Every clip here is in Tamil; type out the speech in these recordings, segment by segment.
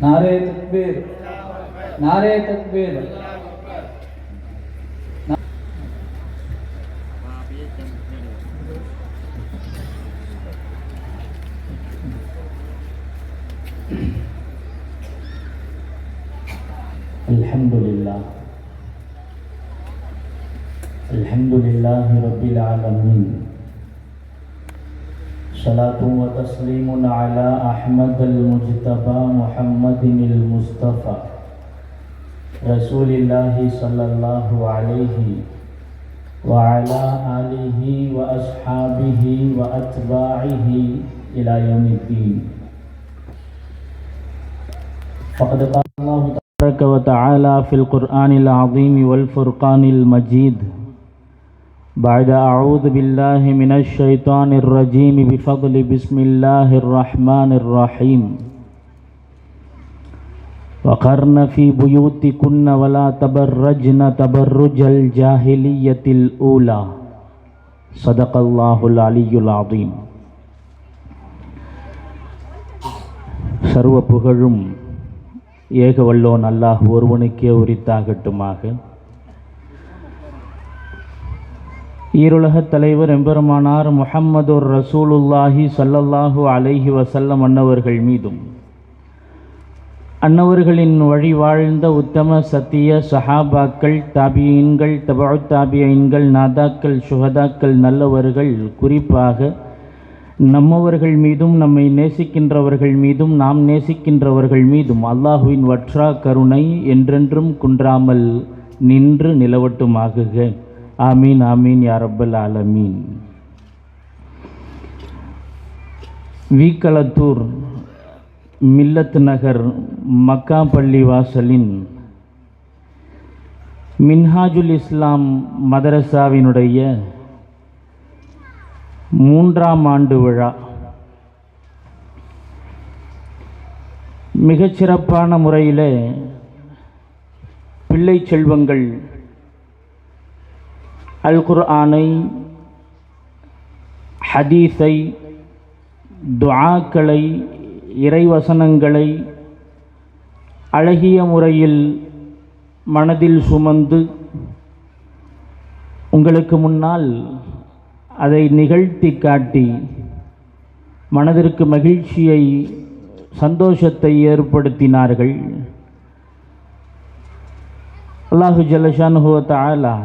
नारे तकबीर, नारे तकबीर। अल्हम्दुलिल्लाह, अल्हम्दुलिल्लाहि रब्बिल आलमीन। सलातु व तस्लीमुन अला अहमदिल मुज्तबा मुहम्मदिनिल मुस्तफ़ा रसूलिल्लाहि सल्लल्लाहु अलैहि व अला आलिहि व अस्हाबिहि व अत्बाइहि इला यौमिद्दीन। फ़क़द क़ाल अल्लाहु तबारक व तआला फ़िल क़ुरआनिल अज़ीम वल फ़ुरक़ानिल मजीद बाद अऊज़ु बिल्लाहि मिनश शैतानिर रजीम बिफ़ज़्लि बिस्मिल्लाहिर रहमानिर रहीम। वक़र्न फ़ी बुयूतिकुन्न वला तबर्रजन तबर्रुजल जाहिलिय्यतिल ऊला। सदक़ल्लाहुल अलियुल अज़ीम। सर्व புகழும் ஏக வல்லோன் அல்லாஹ் ஒருவனுக்கே உரித்தாகட்டுமாக. ஈருலகத் தலைவர் எம்பெருமானார் முஹம்மதுர் ரசூலுல்லாஹி ஸல்லல்லாஹு அலைஹி வஸல்லம் அன்னவர்கள் மீதும் அன்னவர்களின் வழி வாழ்ந்த உத்தம சத்திய சஹாபாக்கள், தாபியீன்கள், தபஉத் தாபியீன்கள், நாதாக்கள், சுஹதாக்கள், நல்லவர்கள், குறிப்பாக நம்மவர்கள் மீதும் நம்மை நேசிக்கின்றவர்கள் மீதும் நாம் நேசிக்கின்றவர்கள் மீதும் அல்லாஹுவின் வற்றா கருணை என்றென்றும் குன்றாமல் நின்று நிலவட்டுமாகுக. ஆமீன் ஆமீன் யா ரப்பல் ஆலமீன். வீக்களத்தூர் மில்லத் நகர் மக்கா பள்ளிவாசலின் மின்ஹாஜுல் இஸ்லாம் மதரசாவினுடைய 3ஆம் ஆண்டு விழா மிகச்சிறப்பான முறையில் பிள்ளை செல்வங்கள் அல் குர்ஆனை, ஹதீஸை, துஆக்களை, இறைவசனங்களை அழகிய முறையில் மனதில் சுமந்து உங்களுக்கு முன்னால் அதை நிகழ்த்தி காட்டி மனதிற்கு மகிழ்ச்சியை, சந்தோஷத்தை ஏற்படுத்தினார்கள். அல்லாஹு ஜல்லஷானுஹு வ தஆலா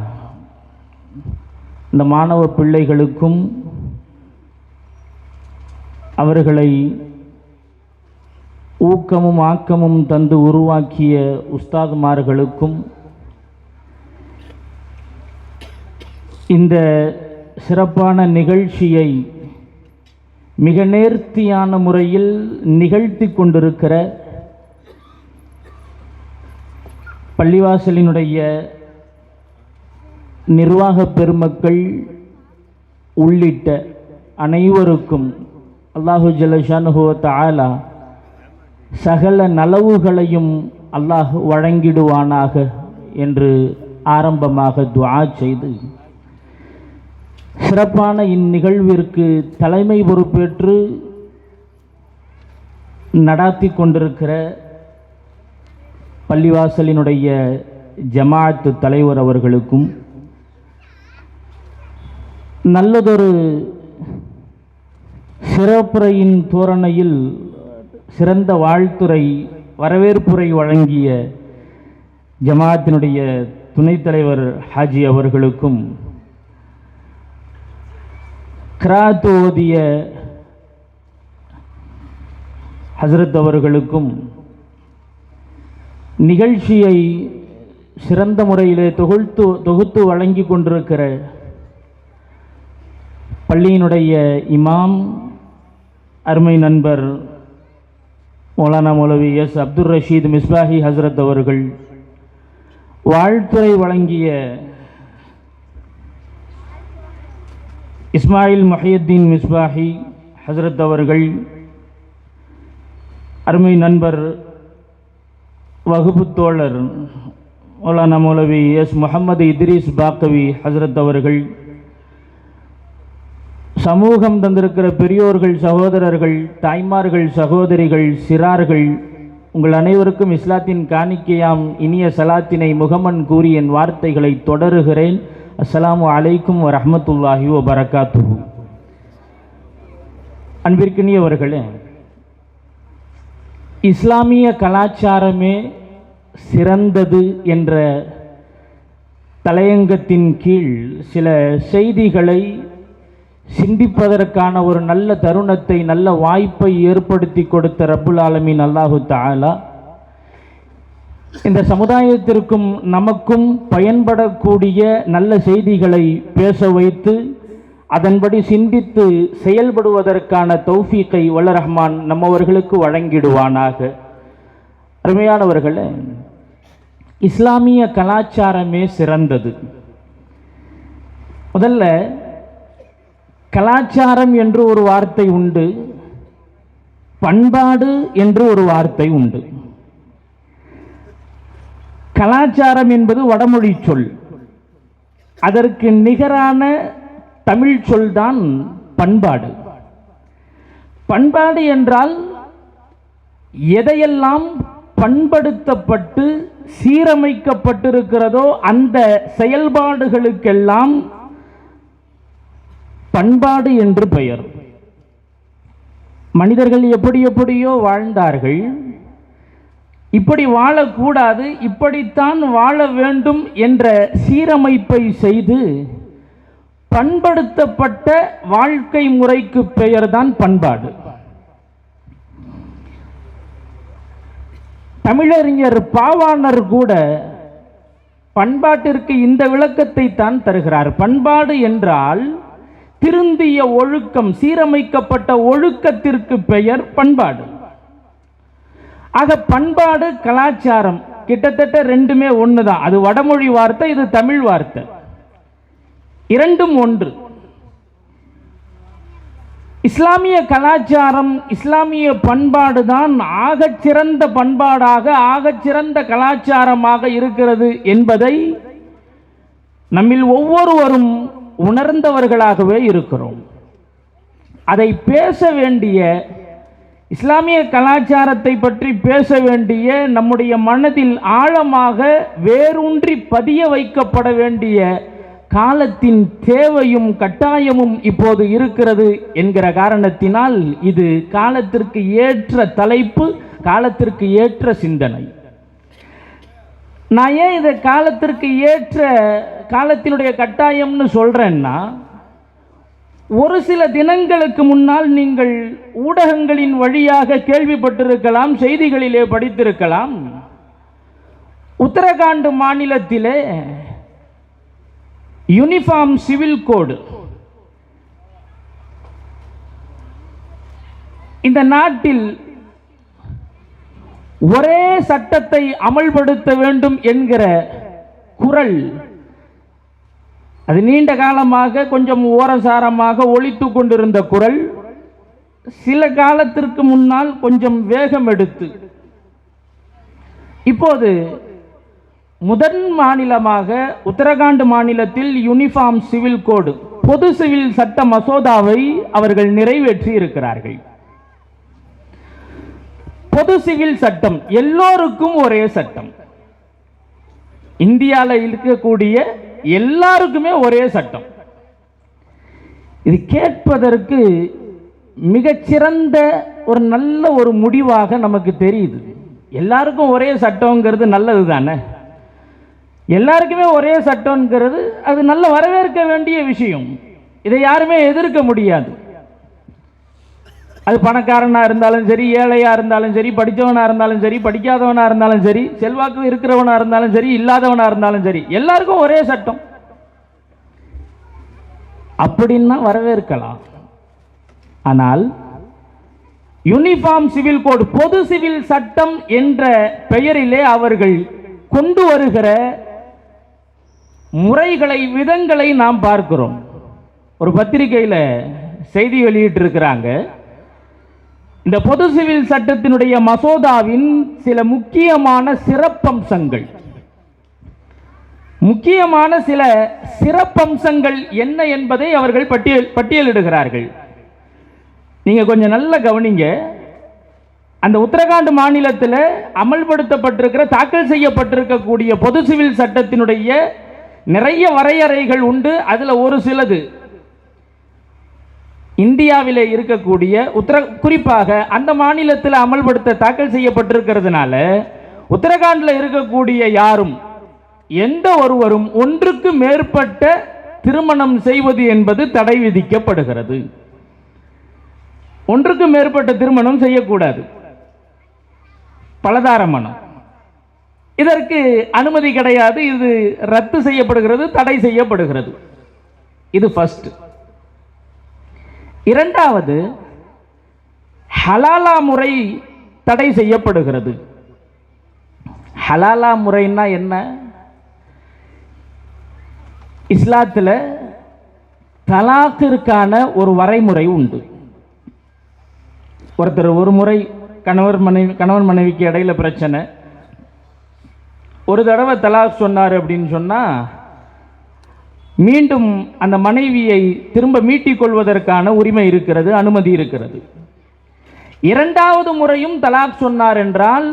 இந்த மாணவ பிள்ளைகளுக்கும் அவர்களை ஊக்கமும் ஆக்கமும் தந்து உருவாக்கிய உஸ்தாதுமார்களுக்கும் இந்த சிறப்பான நிகழ்ச்சியை மிக நேர்த்தியான முறையில் நிகழ்த்தி கொண்டிருக்கிற பள்ளிவாசலினுடைய நிர்வாக பெருமக்கள் உள்ளிட்ட அனைவருக்கும் அல்லாஹு ஜல்லஷானுஹு வ தஆலா சகல நலவுகளையும் அல்லாஹ் வழங்கிடுவானாக என்று ஆரம்பமாக துஆ செய்து சிறப்பான இந்நிகழ்விற்கு தலைமை பொறுப்பேற்று நடாத்தி கொண்டிருக்கிற பள்ளிவாசலினுடைய ஜமாஅத்து தலைவர் அவர்களுக்கும் நல்லதொரு சிறப்புரையின் தோரணையில் சிறந்த வாழ்த்துரை, வரவேற்புரை வழங்கிய ஜமாஅத்தினுடைய துணைத் தலைவர் ஹாஜி அவர்களுக்கும், கிராத் ஓதிய ஹசரத் அவர்களுக்கும், நிகழ்ச்சியை சிறந்த முறையிலே தொகுத்து வழங்கி கொண்டிருக்கிற பள்ளியினுடைய இமாம் அருமை நண்பர் மௌலானா மௌலவி எஸ் அப்துல் ரஷீத் மிஸ்பாஹி ஹசரத் அவர்கள், வாழ்த்துரை வழங்கிய இஸ்மாயில் முஹியுத்தீன் மிஸ்பாஹி ஹசரத் அவர்கள், அருமை நண்பர் வகுப்பு தோழர் மௌலானா மௌலவி எஸ் முஹம்மது இத்ரீஸ் பாக்கவி ஹசரத் அவர்கள், சமூகம் தந்திருக்கிற பெரியோர்கள், சகோதரர்கள், தாய்மார்கள், சகோதரிகள், சிறார்கள், உங்கள் அனைவருக்கும் இஸ்லாத்தின் காணிக்கையாம் இனிய சலாத்தினை முகமன் கூறி என் வார்த்தைகளை தொடருகிறேன். அஸ்ஸலாமு அலைக்கும் வரஹ்மத்துல்லாஹி வபரகாத்துஹு. அன்பிற்கினியவர்களே, இஸ்லாமிய கலாச்சாரமே சிறந்தது என்ற தலையங்கத்தின் கீழ் சில செய்திகளை சிந்திப்பதற்கான ஒரு நல்ல தருணத்தை, நல்ல வாய்ப்பை ஏற்படுத்தி கொடுத்த ரப்புல் ஆலமீன் அல்லாஹு தஆலா இந்த சமுதாயத்திற்கும் நமக்கும் பயன்படக்கூடிய நல்ல செய்திகளை பேச வைத்து அதன்படி சிந்தித்து செயல்படுவதற்கான தௌஃபீக்கை வல்ல ரஹ்மான் நம்மவர்களுக்கு வழங்கிடுவானாக. அருமையானவர்களே, இஸ்லாமிய கலாச்சாரமே சிறந்தது. முதல்ல கலாச்சாரம் என்று ஒரு வார்த்தை உண்டு, பண்பாடு என்று ஒரு வார்த்தை உண்டு. கலாச்சாரம் என்பது வடமொழி சொல், அதற்கு நிகரான தமிழ் சொல்தான் பண்பாடு. பண்பாடு என்றால் எதையெல்லாம் பண்படுத்தப்பட்டு சீரமைக்கப்பட்டிருக்கிறதோ அந்த செயல்பாடுகளுக்கெல்லாம் பண்பாடு என்று பெயர். மனிதர்கள் எப்படி எப்படியோ வாழ்ந்தார்கள், இப்படி வாழக்கூடாது, இப்படித்தான் வாழ வேண்டும் என்ற சீரமைப்பை செய்து பண்படுத்தப்பட்ட வாழ்க்கை முறைக்கு பெயர்தான் பண்பாடு. தமிழறிஞர் பாவாணர் கூட பண்பாட்டிற்கு இந்த விளக்கத்தை தான் தருகிறார். பண்பாடு என்றால் திருந்திய ஒழுக்கம், சீரமைக்கப்பட்ட ஒழுக்கத்திற்கு பெயர் பண்பாடு. ஆக பண்பாடு கலாச்சாரம் கிட்டத்தட்ட ரெண்டுமே ஒண்ணுதான். அது வடமொழி வார்த்தை, இது தமிழ் வார்த்தை, இரண்டும் ஒன்று. இஸ்லாமிய கலாச்சாரம், இஸ்லாமிய பண்பாடு தான் ஆகச்சிறந்த பண்பாடாக, ஆகச்சிறந்த கலாச்சாரமாக இருக்கிறது என்பதை நம்மில் ஒவ்வொருவரும் உணர்ந்தவர்களாகவே இருக்கிறோம். அதை பேச வேண்டிய, இஸ்லாமிய கலாச்சாரத்தை பற்றி பேச வேண்டிய, நம்முடைய மனதில் ஆழமாக வேரூன்றி பதிய வைக்கப்பட வேண்டிய காலத்தின் தேவையும் கட்டாயமும் இப்போது இருக்கிறது என்கிற காரணத்தினால் இது காலத்திற்கு ஏற்ற தலைப்பு, காலத்திற்கு ஏற்ற சிந்தனை. நான் ஏன் இதை காலத்திற்கு ஏற்ற, காலத்தினுடைய கட்டாயம்னு சொல்றேன்னா, ஒரு சில தினங்களுக்கு முன்னால் நீங்கள் ஊடகங்களின் வழியாக கேள்விப்பட்டிருக்கலாம், செய்திகளிலே படித்திருக்கலாம். உத்தரகாண்ட் மாநிலத்திலே யூனிஃபார்ம் சிவில் கோடு, இந்த நாட்டில் ஒரே சட்டத்தை அமல்படுத்த வேண்டும் என்கிற குரல், அது நீண்ட காலமாக கொஞ்சம் ஓரசாரமாக ஒலித்து கொண்டிருந்த குரல், சில காலத்திற்கு முன்னால் கொஞ்சம் வேகம் எடுத்து இப்போது முதன் மாநிலமாக உத்தரகாண்ட் மாநிலத்தில் யூனிஃபார்ம் சிவில் கோடு, பொது சிவில் சட்ட மசோதாவை அவர்கள் நிறைவேற்றி இருக்கிறார்கள். பொது சிவில் சட்டம், எல்லோருக்கும் ஒரே சட்டம். இந்தியாவில் இருக்கக்கூடிய எல்லாருக்குமே ஒரே சட்டம். இது கேட்பதற்கு மிகச்சிறந்த ஒரு நல்ல ஒரு முடிவாக நமக்கு தெரியுது. எல்லாருக்கும் ஒரே சட்டங்கிறது நல்லது தானே. எல்லாருக்குமே ஒரே சட்டம்ங்கிறது அது நல்ல வரவேற்க வேண்டிய விஷயம். இதை யாருமே எதிர்க்க முடியாது. அது பணக்காரனா இருந்தாலும் சரி, ஏழையா இருந்தாலும் சரி, படித்தவனா இருந்தாலும் சரி, படிக்காதவனா இருந்தாலும் சரி, செல்வாக்கு இருக்கிறவனா இருந்தாலும் சரி, இல்லாதவனா இருந்தாலும் சரி, எல்லாருக்கும் ஒரே சட்டம் அப்படின்னா வரவேற்கலாம். ஆனால் யூனிஃபார்ம் சிவில் கோடு, பொது சிவில் சட்டம் என்ற பெயரிலே அவர்கள் கொண்டு வருகிற முறைகளை, விதங்களை நாம் பார்க்கிறோம். ஒரு பத்திரிகையில் செய்தி வெளியிட்டிருக்கிறாங்க. இந்த பொது சிவில் சட்டத்தினுடைய மசோதாவின் சில முக்கியமான சிறப்பம்சங்கள், முக்கியமான சில சிறப்பம்சங்கள் என்ன என்பதை அவர்கள் பட்டியலிடுகிறார்கள். நீங்க கொஞ்சம் நல்ல கவனிங்க. அந்த உத்தரகாண்ட் மாநிலத்தில் அமல்படுத்தப்பட்டிருக்கிற தாக்கல் செய்யப்பட்டிருக்கக்கூடிய பொது சிவில் சட்டத்தினுடைய நிறைய வரையறைகள் உண்டு. அதில் ஒரு சிலது இந்தியாவில் இருக்கக்கூடிய குறிப்பாக அந்த மாநிலத்தில் அமல்படுத்த தாக்கல் செய்யப்பட்டிருக்கிறதுனால உத்தரகாண்டில் இருக்கக்கூடிய யாரும் எந்த ஒருவரும் ஒன்றுக்கு மேற்பட்ட திருமணம் செய்வது என்பது தடை விதிக்கப்படுகிறது. ஒன்றுக்கு மேற்பட்ட திருமணம் செய்யக்கூடாது. பலதார மனம் இதற்கு அனுமதி கிடையாது. இது ரத்து செய்யப்படுகிறது, தடை செய்யப்படுகிறது. இது ஃபர்ஸ்ட். இரண்டாவது, ஹலாலா முறை தடை செய்யப்படுகிறது. ஹலாலா முறைன்னா என்ன? இஸ்லாத்தில் தலாக்கிற்கான ஒரு வரைமுறை உண்டு. ஒருத்தர் ஒரு முறை கணவன் மனைவிக்கு இடையில பிரச்சனை, ஒரு தடவை தலாக் சொன்னார் அப்படின்னு சொன்னால் மீண்டும் அந்த மனைவியை திரும்ப மீட்டிக் கொள்வதற்கான உரிமை இருக்கிறது, அனுமதி இருக்கிறது. இரண்டாவது முறையும் தலாக் சொன்னார் என்றால்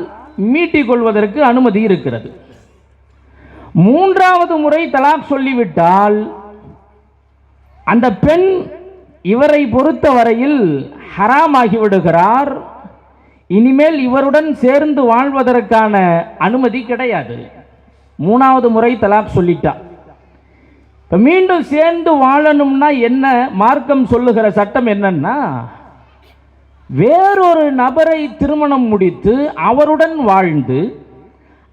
மீட்டிக் கொள்வதற்கு அனுமதி இருக்கிறது. மூன்றாவது முறை தலாக் சொல்லிவிட்டால் அந்த பெண் இவரை பொறுத்தவரையில் ஹராமாகிவிடுகிறார். இனிமேல் இவருடன் சேர்ந்து வாழ்வதற்கான அனுமதி கிடையாது. மூணாவது முறை தலாக் சொல்லிட்டா. மீண்டும் சேர்ந்து வாழணும்னா என்ன மார்க்கம் சொல்லுகிற சட்டம் என்னன்னா, வேறொரு நபரை திருமணம் முடித்து அவருடன் வாழ்ந்து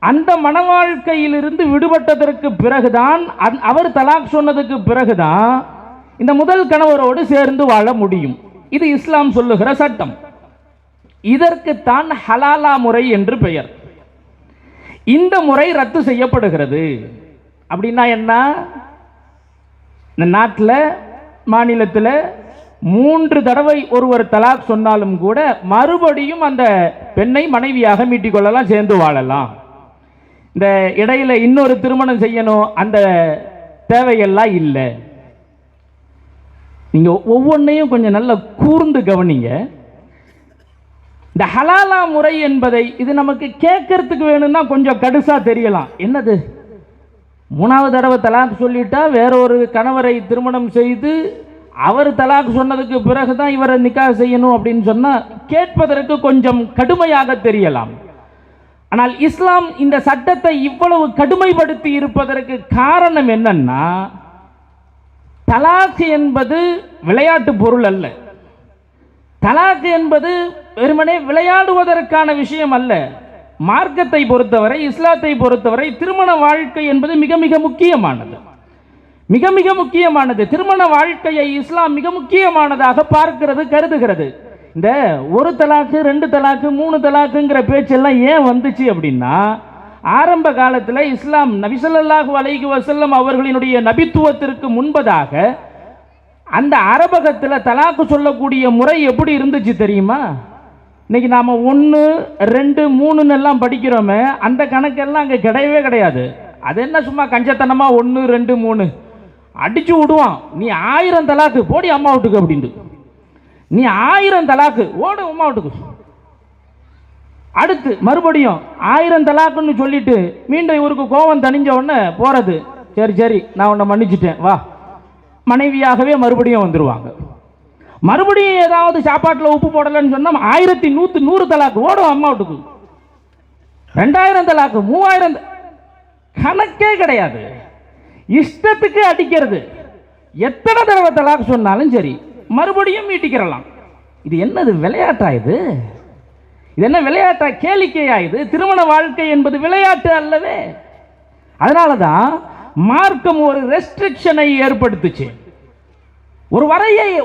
அந்த மன வாழ்க்கையிலிருந்து விடுபட்டதற்கு பிறகுதான், அவர் தலாக் சொன்னதுக்கு பிறகுதான் இந்த முதல் கணவரோடு சேர்ந்து வாழ முடியும். இது இஸ்லாம் சொல்லுகிற சட்டம். இதற்குத்தான் ஹலாலா முறை என்று பெயர். இந்த முறை ரத்து செய்யப்படுகிறது. அப்படின்னா என்ன? இந்த நாட்டில் மாநிலத்தில் 3 தடவை ஒருவர் தலாக் சொன்னாலும் கூட மறுபடியும் அந்த பெண்ணை மனைவியாக மீட்டிக் கொள்ளலாம், சேர்ந்து வாழலாம். இந்த இடையில இன்னொரு திருமணம் செய்யணும் அந்த தேவையெல்லாம் இல்லை. நீங்க ஒவ்வொன்றையும் கொஞ்சம் நல்லா கூர்ந்து கவனிங்க. இந்த ஹலாலா முறை என்பதை இது நமக்கு கேட்கறதுக்கு வேணும்னா கொஞ்சம் கடுசா தெரியலாம். என்னது, 3வது தடவை தலாக் சொல்லிட்டா வேறொரு கணவரை திருமணம் செய்து அவர் தலாக் சொன்னதுக்கு பிறகுதான் இவரை நிக்காஹ் செய்யணும் அப்படின்னு சொன்னா கேட்பதற்கு கொஞ்சம் கடுமையாக தெரியலாம். ஆனால் இஸ்லாம் இந்த சட்டத்தை இவ்வளவு கடுமைப்படுத்தி இருப்பதற்கு காரணம் என்னன்னா, தலாக் என்பது விளையாட்டு பொருள் அல்ல. தலாக் என்பது வெறுமனே விளையாடுவதற்கான விஷயம் அல்ல. மார்க்கத்தை பொறுத்தவரை, இஸ்லாத்தை பொறுத்தவரை திருமண வாழ்க்கை என்பது மிக மிக முக்கியமானது. மிக மிக முக்கியமானது. திருமண வாழ்க்கையை இஸ்லாம் மிக முக்கியமானதாக பார்க்கிறது, கருதுகிறது. இந்த 1 தலாக்கு 2 தலாக்கு 3 தலாக்குங்கிற பேச்செல்லாம் ஏன் வந்துச்சு அப்படின்னா, ஆரம்ப காலத்தில் இஸ்லாம் நபி ஸல்லல்லாஹு அலைஹி வஸல்லம் அவர்களினுடைய நபித்துவத்திற்கு முன்பதாக அந்த அரபகத்தில் தலாக்கு சொல்லக்கூடிய முறை எப்படி இருந்துச்சு தெரியுமா? இன்னைக்கு நாம் 1, 2, 3 எல்லாம் படிக்கிறோமே, அந்த கணக்கெல்லாம் அங்கே கிடையவே கிடையாது. அது என்ன சும்மா கஞ்சத்தனமாக 1, 2, 3 அடிச்சு விடுவான். நீ 1000 தலாக்கு போடி அம்மா வீட்டுக்கு அப்படின்ட்டு, நீ 1000 தலாக்கு ஓடு அம்மா வீட்டுக்கு. அடுத்து மறுபடியும் 1000 தலாக்குன்னு சொல்லிட்டு மீண்டும் இவருக்கு கோபம் தணிஞ்ச உடனே போறது, சரி சரி நான் உன்னை மன்னிச்சுட்டேன் வா, மனைவியாகவே மறுபடியும் வந்துருவாங்க. மறுபடியும் ஏதாவது சாப்பாட்டில் உப்பு போடலன்னு சொன்னா 1100 தலாக்கு ஓடும் அம்மா வீட்டுக்கு. 2000 தலாக்கு 3000 கணக்கே கிடையாது. இஷ்டத்துக்கு அடிக்கிறது. எத்தனை தடவை தலாக் சொன்னாலும் சரி மறுபடியும் மீட்டிக்கிறலாம். இது என்னது விளையாட்டா? இது என்ன விளையாட்டா? கேளிக்கையா? இது திருமண வாழ்க்கை என்பது விளையாட்டு அல்லவே. அதனால தான் மார்க்கம் ஒரு ரெஸ்ட்ரிக்ஷனை ஏற்படுத்துச்சு,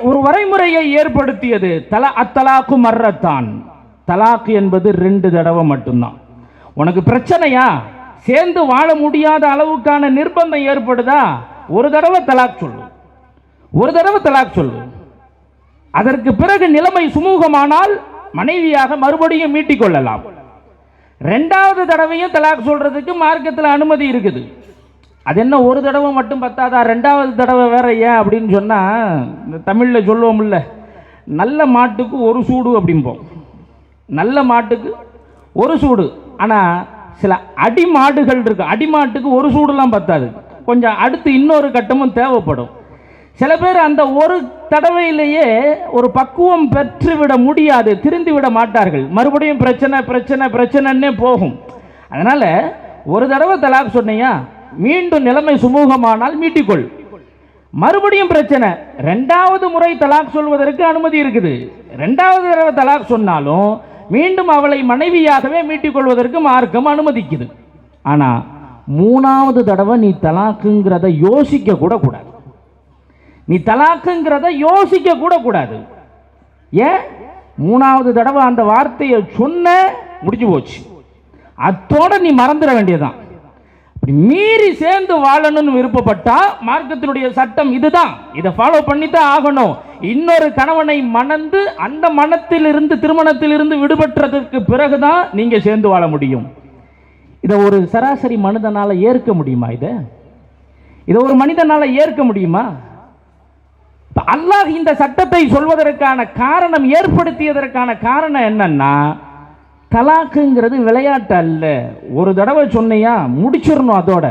ஒரு வரைமுறையை ஏற்படுத்தியது. அத்தலாக்கு மர்ரத்தான். தலாக்கு என்பது 2 தடவை மட்டும்தான். உனக்கு பிரச்சனையா, சேர்ந்து வாழ முடியாத அளவுக்கான நிர்பந்தம் ஏற்படுதா, 1 தடவை தலாக் சொல்லு, 1 தடவை தலாக் சொல்லு. அதற்கு பிறகு நிலைமை சுமூகமானால் மனைவியாக மறுபடியும் மீட்டிக் கொள்ளலாம். 2வது தடவையும் தலாக் சொல்றதுக்கு மார்க்கத்தில் அனுமதி இருக்குது. அது என்ன 1 தடவை மட்டும் பத்தாதா, 2வது தடவை வேற ஏன் அப்படின்னு சொன்னா, இந்த தமிழ்ல சொல்லுவோம்ல, நல்ல மாட்டுக்கு 1 சூடு அப்படிம்போம். நல்ல மாட்டுக்கு ஒரு சூடு. ஆனால் சில அடி மாடுகள் இருக்கு, அடி மாட்டுக்கு ஒரு சூடுலாம் பத்தாது, கொஞ்சம் அடுத்து இன்னொரு கட்டமும் தேவைப்படும். சில பேர் அந்த ஒரு தடவையிலேயே ஒரு பக்குவம் பெற்றுவிட முடியாது, திருந்து விட மாட்டார்கள், மறுபடியும் பிரச்சனை பிரச்சனை பிரச்சனைன்னே போகும். அதனால் ஒரு தடவை தலாக் சொன்னியா மீண்டும் நிலைமை சுமூகமானால் மீட்டிக்கொள், மறுபடியும் பிரச்சனை, ரெண்டாவது முறை தலாக் சொல்வதற்கு அனுமதி இருக்குது. ரெண்டாவது தடவை தலாக் சொன்னாலும் மீண்டும் அவளை மனைவியாகவே மீட்டிக்கொள்வதற்கு மார்க்கம் அனுமதிக்குது. ஆனால் மூணாவது தடவை நீ தலாக்குங்கிறத யோசிக்க கூட கூடாது, நீ தலாக்குங்கிறத யோசிக்க கூட கூடாது. ஏன்? மூணாவது தடவை அந்த வார்த்தையை சொன்ன முடிஞ்சு போச்சு, அத்தோட நீ மறந்துட வேண்டியதான். அப்படி மீறி சேர்ந்து வாழணும்னு விருப்பப்பட்டா மார்க்கத்தினுடைய சட்டம் இதுதான், இதை ஃபாலோ பண்ணித்தான் ஆகணும். இன்னொரு கணவனை மணந்து அந்த மனத்திலிருந்து திருமணத்திலிருந்து விடுபட்டதற்கு பிறகுதான் நீங்க சேர்ந்து வாழ முடியும். இதை ஒரு சராசரி மனிதனால ஏற்க முடியுமா? இதை ஒரு மனிதனால ஏற்க முடியுமா? அல்லாஹ் இந்த சட்டத்தை சொல்வதற்கான காரணம், ஏற்படுத்தியதற்கான காரணம் என்னன்னா, தலாக்குங்கிறது விளையாட்டு அல்ல. ஒரு தடவை சொன்னியா முடிச்சிடணும், அதோட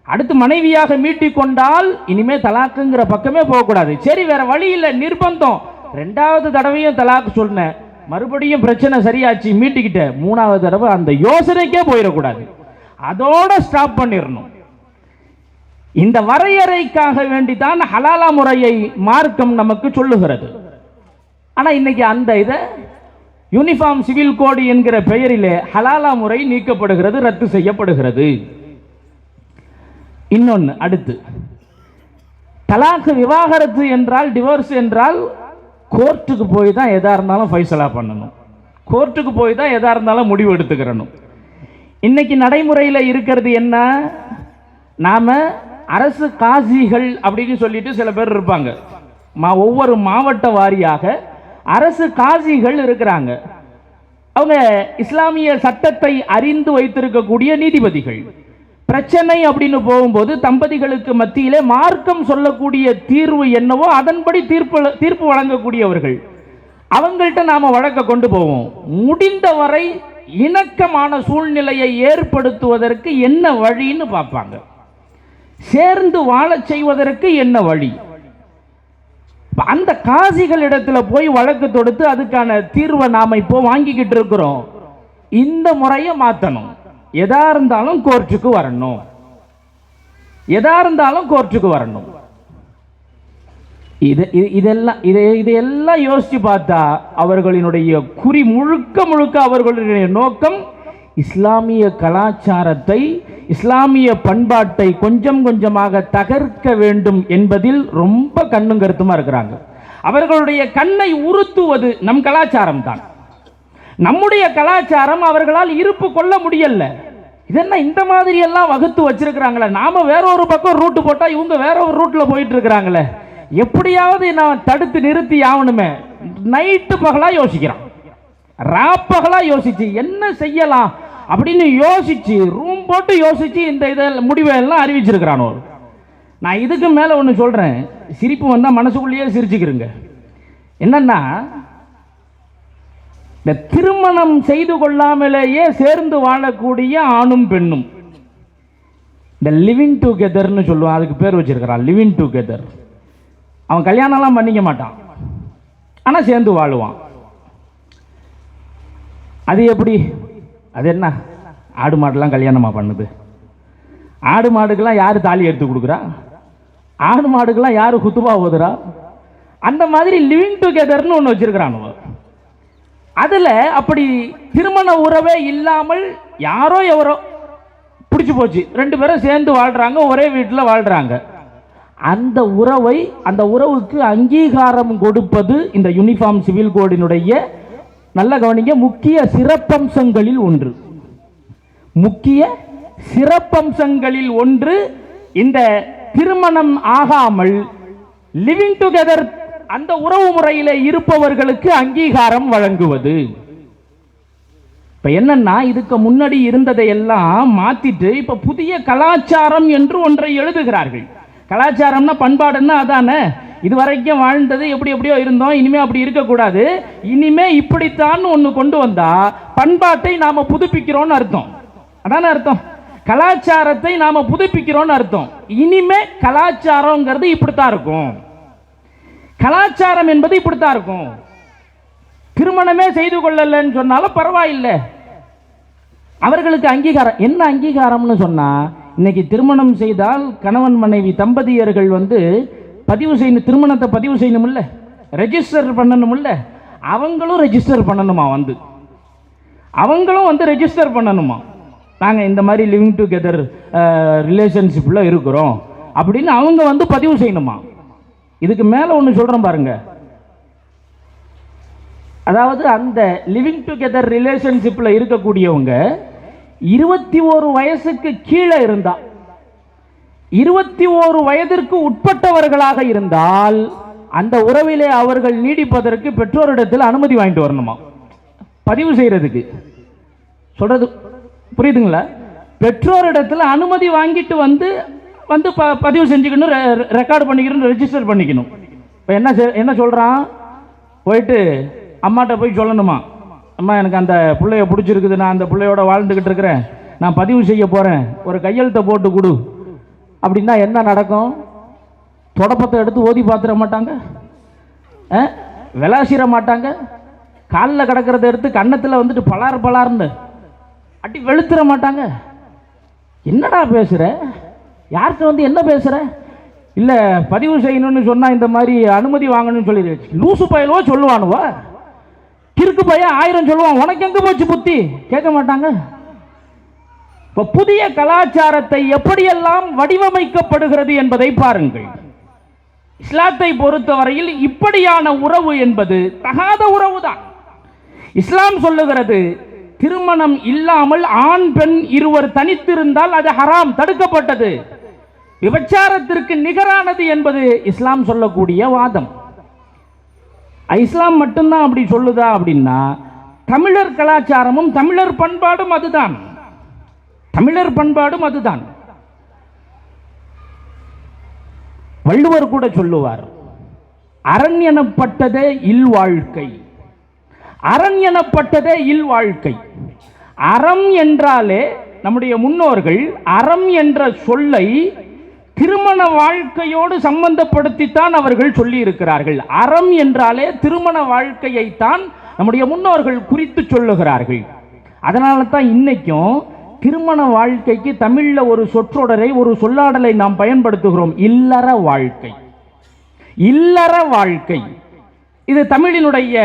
அடுத்து மனைவியாக மீட்டிக்கொண்டால் இனிமே தலாக்குங்கிற பக்கமே போகக்கூடாது. சரி, வேற வழி இல்லை, நிர்பந்தம், ரெண்டாவது தடவையும் தலாக்கு சொன்ன, மறுபடியும் பிரச்சனை சரியாச்சு மீட்டிக்கிட்ட, மூணாவது தடவை அந்த யோசனைக்கே போயிடக்கூடாது, அதோட ஸ்டாப் பண்ணிடணும். இந்த வரையறைக்காக வேண்டிதான் ஹலாலா முறையை மார்க்கம் நமக்கு சொல்லுகிறது. ஆனால் இன்னைக்கு அந்த இதை யூனிஃபார்ம் சிவில் கோடு என்கிற பெயரிலே ஹலாலா முறை நீக்கப்படுகிறது, ரத்து செய்யப்படுகிறது. இன்னொன்று, அடுத்து தலாக்கு விவாகரத்து என்றால், டிவோர்ஸ் என்றால் கோர்ட்டுக்கு போய் தான் எதா இருந்தாலும் ஃபைசலா பண்ணணும், கோர்ட்டுக்கு போய் தான் எதா இருந்தாலும் முடிவு எடுத்துக்கிறணும். இன்னைக்கு நடைமுறையில் இருக்கிறது என்ன? நாம அரசு காசிகள் அப்படின்னு சொல்லிட்டு சில பேர் இருப்பாங்க, ஒவ்வொரு மாவட்ட வாரியாக அரசு காசிகள் இருக்கிறாங்க. அவங்க இஸ்லாமிய சட்டத்தை அறிந்து வைத்திருக்கக்கூடிய நீதிபதிகள். பிரச்சனை அப்படின்னு போகும்போது தம்பதிகளுக்கு மத்தியிலே மார்க்கம் சொல்லக்கூடிய தீர்வு என்னவோ அதன்படி தீர்ப்பு வழங்கக்கூடியவர்கள். அவங்கள்ட்ட நாம வழக்க கொண்டு போவோம். முடிந்தவரை இணக்கமான சூழ்நிலையை ஏற்படுத்துவதற்கு என்ன வழின்னு பார்ப்பாங்க, சேர்ந்து வாழச் செய்வதற்கு என்ன வழி. அந்த காசிகளிடத்துல போய் வழக்கு தொடுத்து அதுக்கான தீர்வை நாம இப்போ வாங்கிக்கிட்டு இருக்கிறோம். இந்த முறையை மாற்றணும். எதா இருந்தாலும் கோர்ட்டுக்கு வரணும், எதா இருந்தாலும் கோர்ட்டுக்கு வரணும். இதையெல்லாம் யோசிச்சு பார்த்தா அவர்களினுடைய குறி முழுக்க முழுக்க அவர்களுடைய நோக்கம் இஸ்லாமிய கலாச்சாரத்தை, இஸ்லாமிய பண்பாட்டை கொஞ்சம் கொஞ்சமாக தகர்க்க வேண்டும் என்பதில் ரொம்ப கண்ணும் கருத்துமா இருக்கிறாங்க. அவர்களுடைய கண்ணை உறுத்துவது நம் கலாச்சாரம் தான். நம்முடைய கலாச்சாரம் அவர்களால் இருப்பு கொள்ள முடியல. இதென்ன இந்த மாதிரி எல்லாம் வகுத்து வச்சிருக்கிறாங்களே, நாம வேற ஒரு பக்கம் ரூட்டு போட்டா இவங்க வேற ஒரு ரூட்ல போயிட்டு இருக்கிறாங்களே, எப்படியாவது நான் தடுத்து நிறுத்தி ஆகணுமே. நைட்டு பகலா யோசிக்கிறான், ராப்பகலா யோசிச்சு என்ன செய்யலாம் அப்படின்னு யோசிச்சு ரூம் போட்டு யோசிச்சு இந்த முடிவை எல்லாம் அறிவிச்சிருக்கிறானோ. நான் இதுக்கு மேல ஒன்று சொல்றேன், சிரிப்பு வந்தா மனசுக்குள்ளேயே சிரிச்சுக்கிறேங்க. என்னன்னா, இந்த திருமணம் செய்து கொள்ளாமலேயே சேர்ந்து வாழக்கூடிய ஆணும் பெண்ணும், இந்த லிவிங் டுகெதர்னு சொல்லுவான், அதுக்கு பேர் வச்சிருக்கிறான் லிவிங் டுகெதர். அவன் கல்யாணம்லாம் பண்ணிக்க மாட்டான், ஆனால் சேர்ந்து வாழுவான். அது எப்படி? அது என்ன, ஆடு மாடுலாம் கல்யாணமா பண்ணுது? ஆடு மாடுக்கெல்லாம் யாரு தாலி எடுத்து கொடுக்குறா? ஆடு மாடுக்கெல்லாம் யாரு குத்துபா ஓதுறா? அந்த மாதிரி லிவிங் டுகெதர்னு ஒன்று வச்சிருக்கிறான். அதுல அப்படி திருமண உறவே இல்லாமல் யாரோ எவரோ பிடிச்சு போச்சு, ரெண்டு பேரும் சேர்ந்து வாழ்றாங்க, ஒரே வீட்டில் வாழ்றாங்க. அந்த உறவை, அந்த உறவுக்கு அங்கீகாரம் கொடுப்பது இந்த யூனிஃபார்ம் சிவில் கோடினுடைய, நல்ல கவனிங்க, முக்கிய சிறப்பம்சங்களில் ஒன்று. முக்கிய சிறப்பம்சங்களில் ஒன்று இந்த திருமணம் ஆகாமல் லிவிங் டுகெதர், அந்த உறவு முறையில் இருப்பவர்களுக்கு அங்கீகாரம் வழங்குவது. இப்ப என்னன்னா, இதுக்கு முன்னாடி இருந்ததை எல்லாம் மாத்திட்டு இப்ப புதிய கலாச்சாரம் என்று ஒன்றை எழுதுகிறார்கள். கலாச்சாரம்னா பண்பாடுன்னா அதானே. இது வரைக்கும் வாழ்ந்தது எப்படி எப்படியோ இருந்தோம், இனிமே அப்படி இருக்கக்கூடாது, இனிமே இப்படித்தான் ஒன்று கொண்டு வந்தா பண்பாட்டை நாம புதுப்பிக்கிறோம்னு அர்த்தம். அதான அர்த்தம். கலாச்சாரத்தை நாம புதுப்பிக்கிறோம்னு அர்த்தம். இனிமே கலாச்சாரங்கிறது இப்படித்தான் இருக்கும், கலாச்சாரம் என்பது இப்படித்தான் இருக்கும். திருமணமே செய்து கொள்ளலன்னு சொன்னாலும் பரவாயில்லை, அவர்களுக்கு அங்கீகாரம். என்ன அங்கீகாரம்னு சொன்னா, இன்னைக்கு திருமணம் செய்தால் கணவன் மனைவி தம்பதியர்கள் பதிவு செய்யணும், திருமணத்தை பதிவு செய்யணும்ல, ரெஜிஸ்டர் பண்ணணும்ல, அவங்களும் ரெஜிஸ்டர் பண்ணணுமா, அவங்களும் ரெஜிஸ்டர் பண்ணணுமா, நாங்கள் இந்த மாதிரி லிவிங் டுகெதர் ரிலேஷன்ஷிப்பில் இருக்கிறோம் அப்படின்னு அவங்க பதிவு செய்யணுமா. இதுக்கு மேலே ஒன்று சொல்கிறேன் பாருங்க, அதாவது அந்த லிவிங் டுகெதர் ரிலேஷன்ஷிப்பில் இருக்கக்கூடியவங்க 21 வயசுக்கு கீழே இருந்தா, 21 வயதிற்கு உட்பட்டவர்களாக இருந்தால் அந்த உறவிலே அவர்கள் நீடிப்பதற்கு பெற்றோரிடத்தில் அனுமதி வாங்கிட்டு வரணுமா, பதிவு செய்யறதுக்கு. சொல்றது புரியுதுங்களா? பெற்றோரிடத்தில் அனுமதி வாங்கிட்டு பதிவு செஞ்சுக்கணும், ரெக்கார்டு பண்ணிக்கணும், ரெஜிஸ்டர் பண்ணிக்கணும். இப்போ என்ன சொல்றான், போயிட்டு அம்மாட்ட போய் சொல்லணுமா, அம்மா எனக்கு அந்த பிள்ளைய பிடிச்சிருக்குது, நான் அந்த பிள்ளையோட வாழ்ந்துக்கிட்டு இருக்கிறேன், நான் பதிவு செய்ய போகிறேன், ஒரு கையெழுத்தை போட்டு கொடு அப்படின்னா என்ன நடக்கும்? தொடப்பத்தை எடுத்து ஓதி பார்த்துட மாட்டாங்க, விளாசிட மாட்டாங்க, காலில் கிடக்கிறத எடுத்து கன்னத்தில் பலார் பலார்னு அடி வெளுத்துட மாட்டாங்க. என்னடா பேசுகிற, யார்கிட்ட என்ன பேசுகிற? இல்லை பதிவு செய்யணும்னு சொன்னால் இந்த மாதிரி அனுமதி வாங்கணும்னு சொல்லி லூசு பயலோ சொல்லுவானுவா, கிறுக்கு பையன் 1000 சொல்லுவான், உனக்கு எங்கே போச்சு புத்தி? கேட்க மாட்டாங்க. இப்போ புதிய கலாச்சாரத்தை எப்படியெல்லாம் வடிவமைக்கப்படுகிறது என்பதை பாருங்கள். இஸ்லாத்தை பொறுத்தவரையில் இப்படியான உறவு என்பது தகாத உறவு தான். இஸ்லாம் சொல்லுகிறது, திருமணம் இல்லாமல் ஆண் பெண் இருவர் தனித்திருந்தால் அது ஹராம், தடுக்கப்பட்டது, விபச்சாரத்திற்கு நிகரானது என்பது இஸ்லாம் சொல்லக்கூடிய வாதம். இஸ்லாம் மட்டும்தான் அப்படி சொல்லுதா அப்படின்னா, தமிழர் கலாச்சாரமும் தமிழர் பண்பாடும் அதுதான், தமிழர் பண்பாடும் அதுதான். வள்ளுவர் கூட சொல்லுவார், அரண் எனப்பட்டதே இல்வாழ்க்கை, அரண் எனப்பட்டதே இல்வாழ்க்கை. அறம் என்றாலே நம்முடைய முன்னோர்கள் அறம் என்ற சொல்லை திருமண வாழ்க்கையோடு சம்பந்தப்படுத்தித்தான் அவர்கள் சொல்லி இருக்கிறார்கள். அறம் என்றாலே திருமண வாழ்க்கையைத்தான் நம்முடைய முன்னோர்கள் குறித்து சொல்லுகிறார்கள். அதனால தான் இன்னைக்கும் திருமண வாழ்க்கைக்கு தமிழ்ல ஒரு சொற்றொடரை, ஒரு சொல்லாடலை நாம் பயன்படுத்துகிறோம், இல்லற வாழ்க்கை. இல்லற வாழ்க்கை இது தமிழினுடைய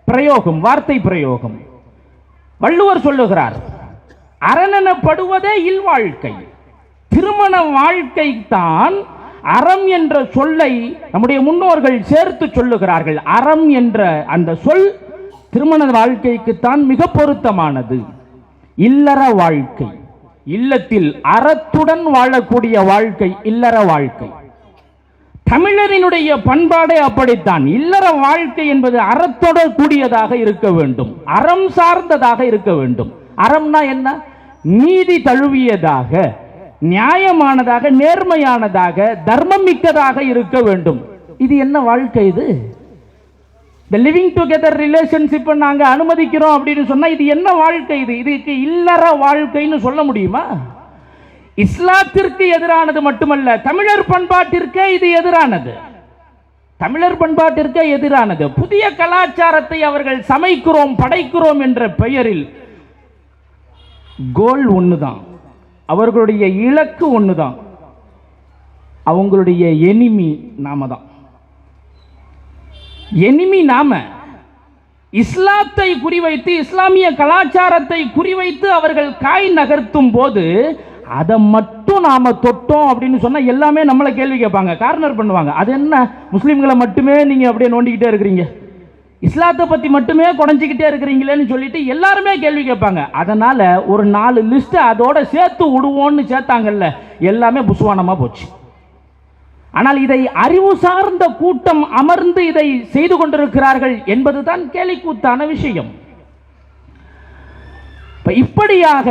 பிரயோகம், வார்த்தை பிரயோகம். வள்ளுவர் சொல்லுகிறார், அரணெனப்படுவதே இல்வாழ்க்கை, திருமண வாழ்க்கை தான் அறம் என்ற சொல்லை நம்முடைய முன்னோர்கள் சேர்த்து சொல்லுகிறார்கள். அறம் என்ற அந்த சொல் திருமண வாழ்க்கைக்குத்தான் மிக பொருத்தமானது. இல்லற வாழ்க்கை, இல்லத்தில் அறத்துடன் வாழக்கூடிய வாழ்க்கை இல்லற வாழ்க்கை. தமிழரினுடைய பண்பாடே அப்படித்தான். இல்லற வாழ்க்கை என்பது அறத்தோடு கூடியதாக இருக்க வேண்டும், அறம் சார்ந்ததாக இருக்க வேண்டும். அறம்னா என்ன? நீதி தழுவியதாக, நியாயமானதாக, நேர்மையானதாக, தர்மம் மிக்கதாக இருக்க வேண்டும். இது என்ன வாழ்க்கை? இது இந்த லிவிங் டுகெதர் ரிலேஷன்ஷிப் நாங்க அனுமதிக்கிறோம் அப்படின்னு சொன்னா இது என்ன வாழ்க்கை? இதுக்கு இல்லற வாழ்க்கைன்னு சொல்ல முடியுமா? இஸ்லாத்திற்கு எதிரானது மட்டுமல்ல, தமிழர் பண்பாட்டிற்கே இது எதிரானது, தமிழர் பண்பாட்டிற்கே எதிரானது. புதிய கலாச்சாரத்தை அவர்கள் சமைக்கிறோம், படைக்கிறோம் என்ற பெயரில் கோல் ஒண்ணுதான், அவர்களுடைய இலக்கு ஒண்ணுதான், அவங்களுடைய எனிமி நாம தான். எனிமி நாம. இஸ்லாத்தை குறிவைத்து, இஸ்லாமிய கலாச்சாரத்தை குறிவைத்து அவர்கள் காய் நகர்த்தும் போது அதை மட்டும் நாம தொட்டோம் அப்படின்னு சொன்னா எல்லாமே நம்மளை கேள்வி கேட்பாங்க, கார்னர் பண்ணுவாங்க. அது என்ன, முஸ்லிம்களை மட்டுமே நீங்க அப்படியே நோண்டிக்கிட்டே இருக்கிறீங்க, இஸ்லாத்தை பத்தி மட்டுமே குறைஞ்சிக்கிட்டே இருக்கிறீங்களேன்னு சொல்லிட்டு எல்லாருமே கேள்வி கேட்பாங்க. அதனால ஒரு 4 லிஸ்ட் அதோட சேர்த்து விடுவோம்னு சேர்த்தாங்கல்ல, எல்லாமே புசுவானமா போச்சு. ஆனால் இதை அறிவு சார்ந்த கூட்டம் அமர்ந்து இதை செய்து கொண்டிருக்கிறார்கள் என்பதுதான் கேலிக்கூத்தான விஷயம். இப்படியாக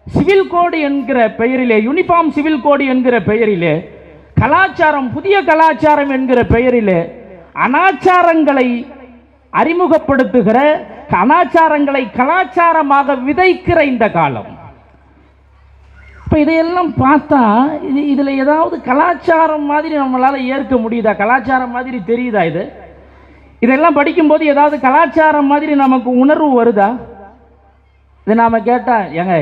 சிவில் கோடு என்கிற பெயரிலே, யூனிஃபார்ம் சிவில் கோடு என்கிற பெயரிலே கலாச்சாரம், புதிய கலாச்சாரம் என்கிற பெயரிலே அனாச்சாரங்களை அறிமுகப்படுத்துகிற, அனாச்சாரங்களை கலாச்சாரமாக விதைக்கிற இந்த காலம். இப்போ இதையெல்லாம் பார்த்தா இதில் ஏதாவது கலாச்சாரம் மாதிரி நம்மளால் ஏற்க முடியுதா? கலாச்சாரம் மாதிரி தெரியுதா? இதெல்லாம் படிக்கும்போது ஏதாவது கலாச்சாரம் மாதிரி நமக்கு உணர்வு வருதா? இதை நாம் கேட்டால், ஏங்க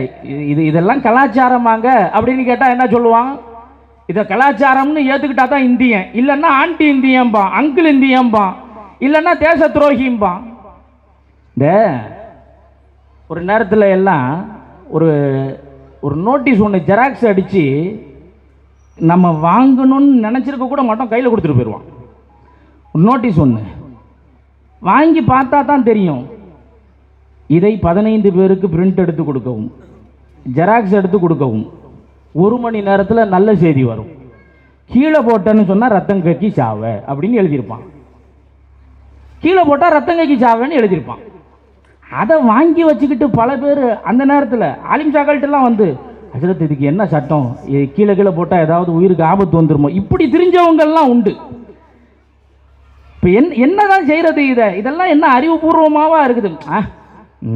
இதெல்லாம் கலாச்சாரமாங்க அப்படின்னு கேட்டால் என்ன சொல்லுவான்? இதை கலாச்சாரம்னு ஏற்றுக்கிட்டா தான் இந்தியன், இல்லைன்னா ஆன்டி இந்தியன்பான், அங்கிள் இந்தியன்பான், இல்லைன்னா தேச துரோகிம்பான். இந்த ஒரு நேரத்தில் எல்லாம் ஒரு நோட்டீஸ் ஒன்று ஜெராக்ஸ் அடித்து நம்ம வாங்கணும்னு நினச்சிருக்க கூட மாட்டோம், கையில் கொடுத்துட்டு போயிடுவான். ஒரு நோட்டீஸ் ஒன்று வாங்கி பார்த்தா தான் தெரியும், இதை 15 பேருக்கு பிரிண்ட் எடுத்து கொடுக்கவும், ஜெராக்ஸ் எடுத்து கொடுக்கவும் 1 மணி நேரத்தில் நல்ல செய்தி வரும், கீழே போட்டேன்னு சொன்னால் ரத்தம் கக்கி சாவ அப்படின்னு எழுதியிருப்பான். கீழே போட்டால் ரத்தம் கக்கி சாவேன்னு எழுதியிருப்பான். அதை வாங்கி வச்சுக்கிட்டு பல பேர் அந்த நேரத்தில் ஆலிம் சாக்கள்கிட்டலாம் வந்து, அஜரத் இதுக்கு என்ன சட்டம், கீழே கீழே போட்டால் ஏதாவது உயிருக்கு ஆபத்து வந்துருமோ, இப்படி தெரிஞ்சவங்கள்லாம் உண்டு. இப்போ என்னதான் செய்கிறது? இதெல்லாம் என்ன அறிவுபூர்வமாகவா இருக்குது?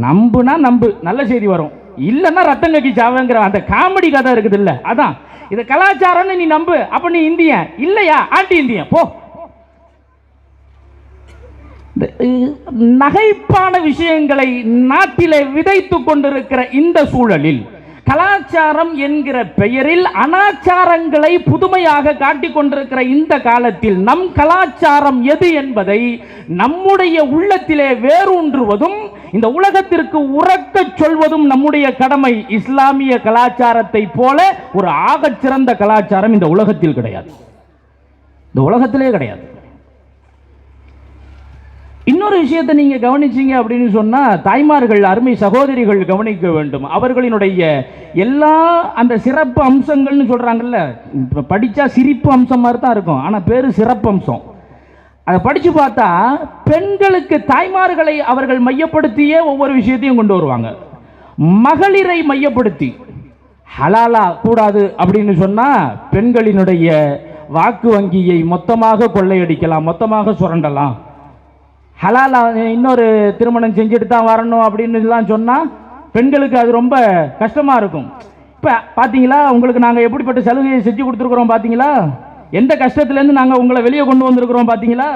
நம்புனா நம்பு, நல்ல செய்தி வரும், இல்லைன்னா ரத்தம் கக்கி சாவேங்கிற அந்த காமெடி கதை இருக்குது இல்லை? அதான் இது கலாச்சாரம்னு நீ நம்பு, அப்போ நீ இந்தியன் இல்லையா? ஆன்டி இந்தியன் போ. நகைப்பான விஷயங்களை நாட்டிலே விதைத்து கொண்டிருக்கிற இந்த சூழலில் கலாச்சாரம் என்கிற பெயரில் அனாச்சாரங்களை புதுமையாக காட்டிக் கொண்டிருக்கிற இந்த காலத்தில் நம் கலாச்சாரம் எது என்பதை நம்முடைய உள்ளத்திலே வேரூன்றுவதும் இந்த உலகத்திற்கு உரக்கச் சொல்வதும் நம்முடைய கடமை. இஸ்லாமிய கலாச்சாரத்தை போல ஒரு ஆகச் சிறந்த கலாச்சாரம் இந்த உலகத்தில் கிடையாது, இந்த உலகத்திலே கிடையாது. இன்னொரு விஷயத்தை நீங்க கவனிச்சீங்க அப்படின்னு சொன்னா, தாய்மார்கள், அருமை சகோதரிகள் கவனிக்க வேண்டும். அவர்களினுடைய எல்லா அந்த சிறப்பு அம்சங்கள்னு சொல்றாங்கல்ல, படிச்சா சிரிப்பு அம்சம் மாதிரி தான் இருக்கும், ஆனா பேரு சிறப்பு அம்சம். அதை படிச்சு பார்த்தா பெண்களுக்கு தாய்மார்களை அவர்கள் மையப்படுத்தியே ஒவ்வொரு விஷயத்தையும் கொண்டு வருவாங்க. மகளிரை மையப்படுத்தி ஹலாலா கூடாது அப்படின்னு சொன்னா பெண்களினுடைய வாக்கு வங்கியை மொத்தமாக கொள்ளையடிக்கலாம், மொத்தமாக சுரண்டலாம். ஹலாலா இன்னொரு திருமணம் செஞ்சுட்டு தான் வரணும் அப்படின்னு சொன்னால் பெண்களுக்கு அது ரொம்ப கஷ்டமாக இருக்கும். இப்போ பார்த்தீங்களா, உங்களுக்கு நாங்கள் எப்படிப்பட்ட சலுகையை செஞ்சு கொடுத்துருக்குறோம் பார்த்தீங்களா? எந்த கஷ்டத்துலேருந்து நாங்கள் உங்களை வெளியே கொண்டு வந்திருக்கிறோம் பார்த்தீங்களா?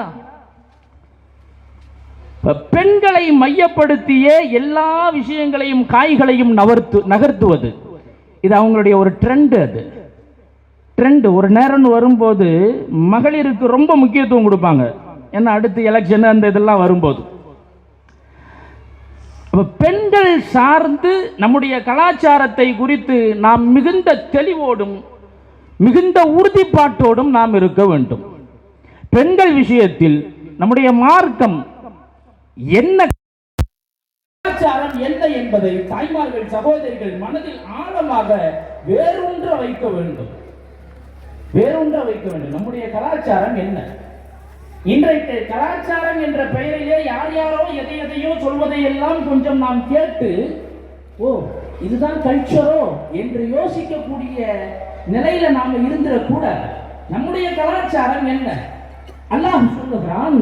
இப்போ பெண்களை மையப்படுத்தியே எல்லா விஷயங்களையும் காய்களையும் நகர்த்துவது இது அவங்களுடைய ஒரு ட்ரெண்டு. அது ட்ரெண்டு. ஒரு நேரம்னு வரும்போது மகளிருக்கு ரொம்ப முக்கியத்துவம் கொடுப்பாங்க, ஏன்னா அடுத்து எலெக்ஷன் அந்த இதெல்லாம் வரும்போது. பெண்கள் சார்ந்து நம்முடைய கலாச்சாரத்தை குறித்து நாம் மிகுந்த தெளிவோடும் மிகுந்த உறுதிப்பாட்டோடும் நாம் இருக்க வேண்டும். பெண்கள் விஷயத்தில் நம்முடைய மார்க்கம் என்ன, கலாச்சாரம் என்ன என்பதை தாய்மார்கள், சகோதரிகள் மனதில் ஆழமாக வேரூன்ற வைக்க வேண்டும். நம்முடைய கலாச்சாரம் என்ன? இன்றைக்கு கலாச்சாரம் என்ற பெயரிலே யார் யாரோ எதையோ சொல்வதையெல்லாம் கொஞ்சம் நாம் கேட்டு, ஓ இதுதான் கல்ச்சரோ என்று யோசிக்கக்கூடிய நிலையில நாம இருந்திடக்கூட. நம்முடைய கலாச்சாரம் என்ன? அல்லாஹ் சொல்லுகிறான்,